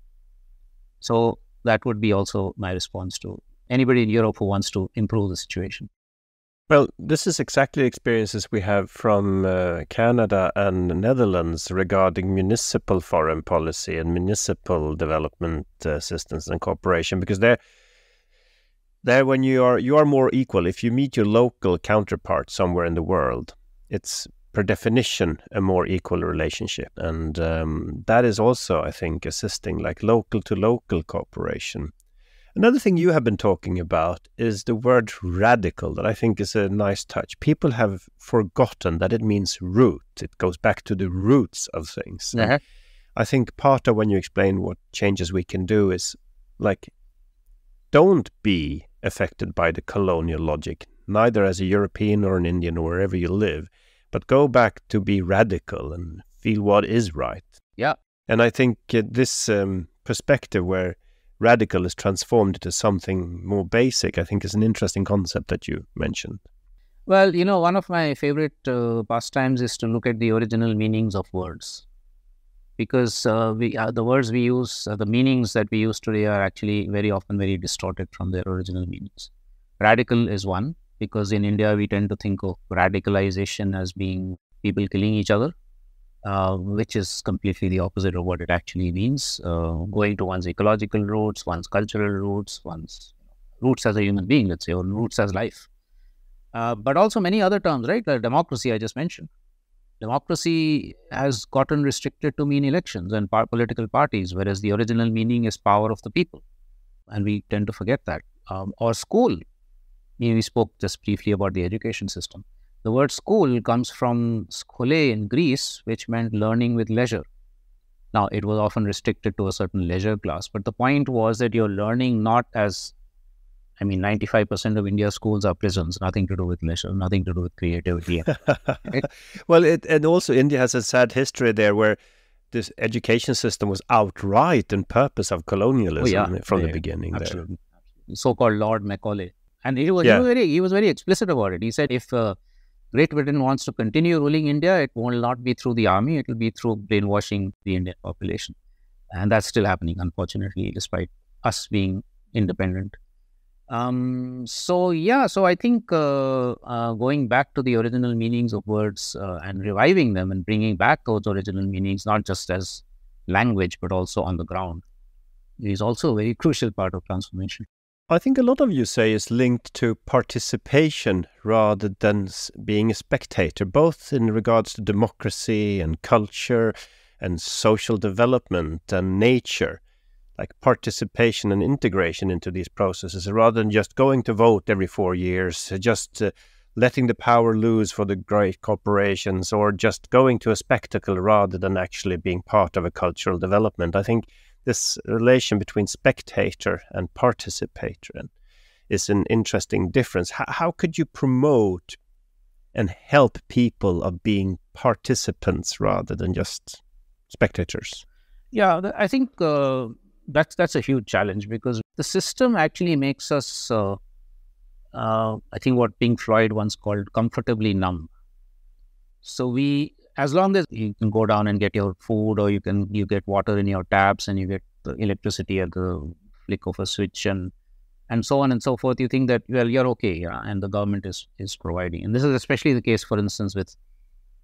So that would be also my response to anybody in Europe who wants to improve the situation. Well, this is exactly the experiences we have from Canada and the Netherlands regarding municipal foreign policy and municipal development assistance and cooperation, because there when you are more equal. If you meet your local counterpart somewhere in the world, it's per definition a more equal relationship, and that is also, I think, assisting like local to local cooperation. Another thing you have been talking about is the word radical, that I think is a nice touch. People have forgotten that it means root. It goes back to the roots of things. Uh-huh. I think part of when you explain what changes we can do is like, don't be affected by the colonial logic, neither as a European or an Indian or wherever you live, but go back to be radical and feel what is right. Yeah. And I think this perspective where radical is transformed into something more basic, I think is an interesting concept that you mentioned. Well, one of my favorite pastimes is to look at the original meanings of words. Because the words we use, the meanings that we use today are actually very often very distorted from their original meanings. Radical is one, because in India we tend to think of radicalization as being people killing each other, which is completely the opposite of what it actually means. Going to one's ecological roots, one's cultural roots, one's roots as a human being, let's say, or roots as life. But also many other terms, right? Like democracy, I just mentioned. Democracy has gotten restricted to mean elections and political parties, whereas the original meaning is power of the people. And we tend to forget that. Or school. We spoke just briefly about the education system. The word school comes from skole in Greece, which meant learning with leisure. Now, it was often restricted to a certain leisure class, but the point was that you're learning not as, 95% of India's schools are prisons, nothing to do with leisure, nothing to do with creativity. Right? Well, and also India has a sad history there where this education system was outright in purpose of colonialism from the beginning. Absolutely. There. So-called Lord Macaulay. And he was very explicit about it. He said, if Great Britain wants to continue ruling India, it will not be through the army, it will be through brainwashing the Indian population. And that's still happening, unfortunately, despite us being independent. So I think going back to the original meanings of words and reviving them and bringing back those original meanings, not just as language, but also on the ground, is also a very crucial part of transformation. I think a lot of you say is linked to participation rather than being a spectator, both in regards to democracy and culture and social development and nature, like participation and integration into these processes, rather than just going to vote every 4 years, just letting the power loose for the great corporations, or just going to a spectacle rather than actually being part of a cultural development. I think this relation between spectator and participator is an interesting difference. How could you promote and help people of being participants rather than just spectators? Yeah, I think that's a huge challenge, because the system actually makes us, I think what Pink Floyd once called comfortably numb. So as long as you can go down and get your food, or you get water in your taps, and you get the electricity at the flick of a switch, and so on and so forth, you think that, well, you're okay, and the government is providing. And this is especially the case, for instance, with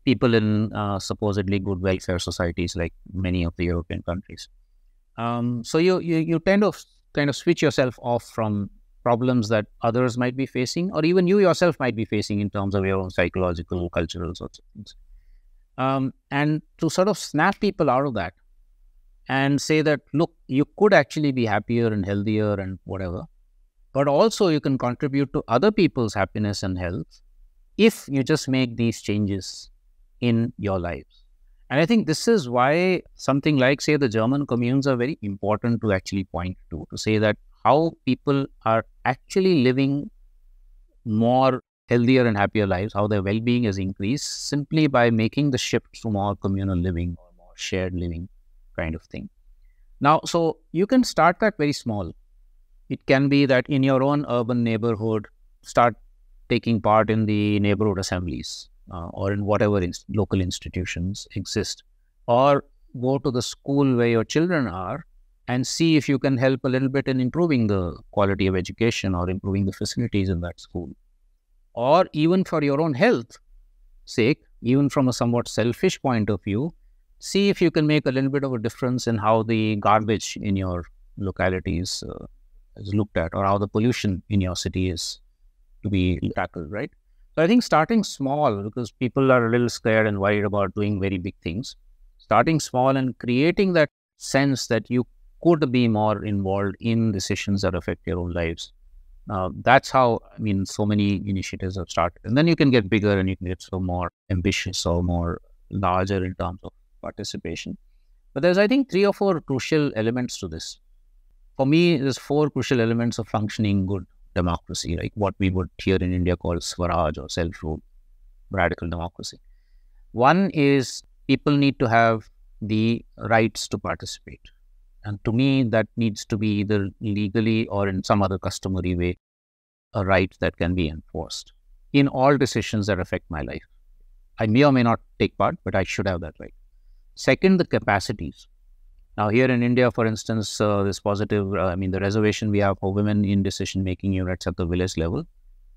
people in supposedly good welfare societies like many of the European countries. So you kind of switch yourself off from problems that others might be facing, or even you yourself might be facing in terms of your own psychological, cultural sorts of things. And to sort of snap people out of that and say that, look, you could actually be happier and healthier and whatever, but also you can contribute to other people's happiness and health if you just make these changes in your lives. And I think this is why something like, say, the German communes are very important to actually point to say that how people are actually living more healthier and happier lives, how their well-being has increased simply by making the shift to more communal living or more shared living kind of thing. Now, so you can start that very small. It can be that in your own urban neighborhood, start taking part in the neighborhood assemblies or in whatever local institutions exist, or go to the school where your children are and see if you can help a little bit in improving the quality of education or improving the facilities in that school. Or even for your own health sake, even from a somewhat selfish point of view, see if you can make a little bit of a difference in how the garbage in your localities is looked at, or how the pollution in your city is to be tackled, right? So I think starting small, because people are a little scared and worried about doing very big things, starting small and creating that sense that you could be more involved in decisions that affect your own lives. That's how, so many initiatives have started. And then you can get bigger and you can get so more ambitious or more larger in terms of participation. But there's, I think, 3 or 4 crucial elements to this. For me, there's 4 crucial elements of functioning good democracy, like what we would here in India call Swaraj or self-rule, radical democracy. One is people need to have the rights to participate. And to me, that needs to be either legally or in some other customary way, a right that can be enforced in all decisions that affect my life. I may or may not take part, but I should have that right. Second, the capacities. Now, here in India, for instance, this positive, the reservation we have for women in decision-making units at the village level,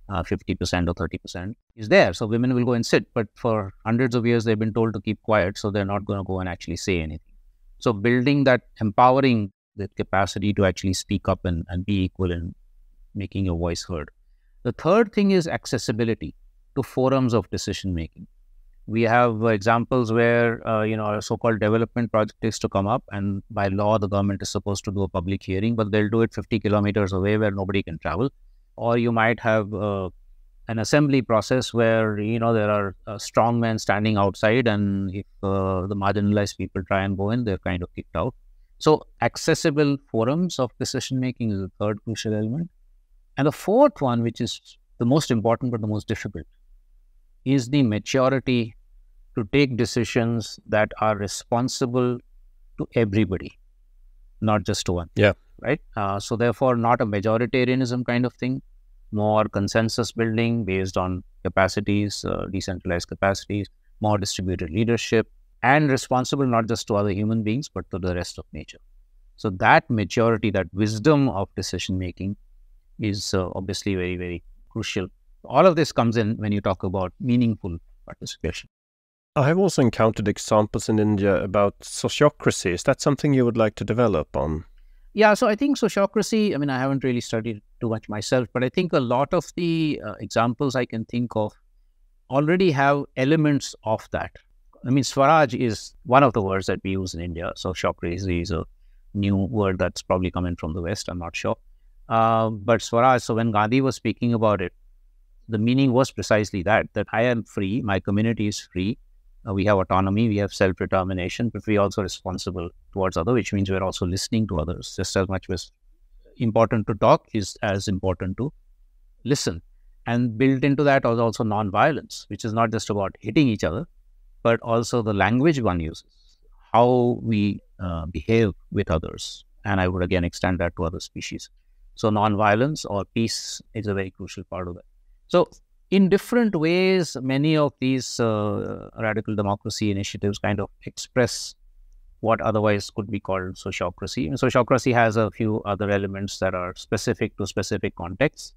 50% or 30% is there. So women will go and sit, but for hundreds of years, they've been told to keep quiet, so they're not going to go and actually say anything. So building that, empowering the capacity to actually speak up and be equal in making your voice heard. The third thing is accessibility to forums of decision-making. We have examples where, a so-called development project is to come up, and by law, the government is supposed to do a public hearing, but they'll do it 50 kilometers away where nobody can travel. Or you might have an assembly process where, there are strong men standing outside, and if the marginalized people try and go in, they're kind of kicked out. So accessible forums of decision making is the third crucial element. And the fourth one, which is the most important but the most difficult, is the maturity to take decisions that are responsible to everybody, not just to one. Yeah. Right? So therefore, not a majoritarianism kind of thing, more consensus building based on capacities, decentralized capacities, more distributed leadership, and responsible not just to other human beings, but to the rest of nature. So that maturity, that wisdom of decision making is obviously very, very crucial. All of this comes in when you talk about meaningful participation. I have also encountered examples in India about sociocracy. Is that something you would like to develop on? Yeah, so I think sociocracy, I haven't really studied too much myself, but I think a lot of the examples I can think of already have elements of that. Swaraj is one of the words that we use in India. Sociocracy is a new word that's probably coming from the West, I'm not sure. But Swaraj, so when Gandhi was speaking about it, the meaning was precisely that I am free, my community is free, we have autonomy, we have self-determination, but we are also responsible towards others, which means we're also listening to others. Just as much as important to talk is as important to listen. And built into that is also non-violence, which is not just about hitting each other, but also the language one uses, how we behave with others. And I would again extend that to other species. So non-violence or peace is a very crucial part of that. So in different ways, many of these radical democracy initiatives kind of express what otherwise could be called sociocracy. And sociocracy has a few other elements that are specific to specific contexts.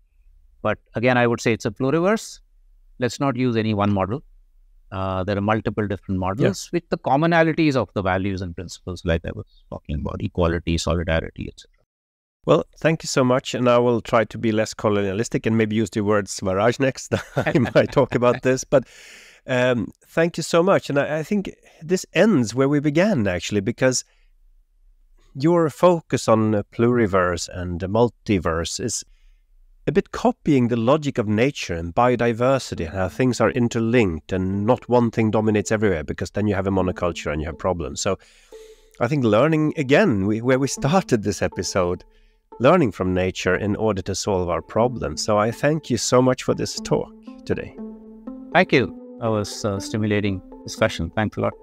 But again, I would say it's a pluriverse. Let's not use any one model. There are multiple different models with the commonalities of the values and principles like I was talking about, equality, solidarity, etc. Well, thank you so much. And I will try to be less colonialistic and maybe use the word Swaraj next time I talk about this. But thank you so much. And I think this ends where we began, actually, because your focus on pluriverse and multiverse is a bit copying the logic of nature and biodiversity, and how things are interlinked and not one thing dominates everywhere, because then you have a monoculture and you have problems. So I think learning again, where we started this episode, learning from nature in order to solve our problems. So I thank you so much for this talk today. Thank you. That was a stimulating discussion. Thanks a lot.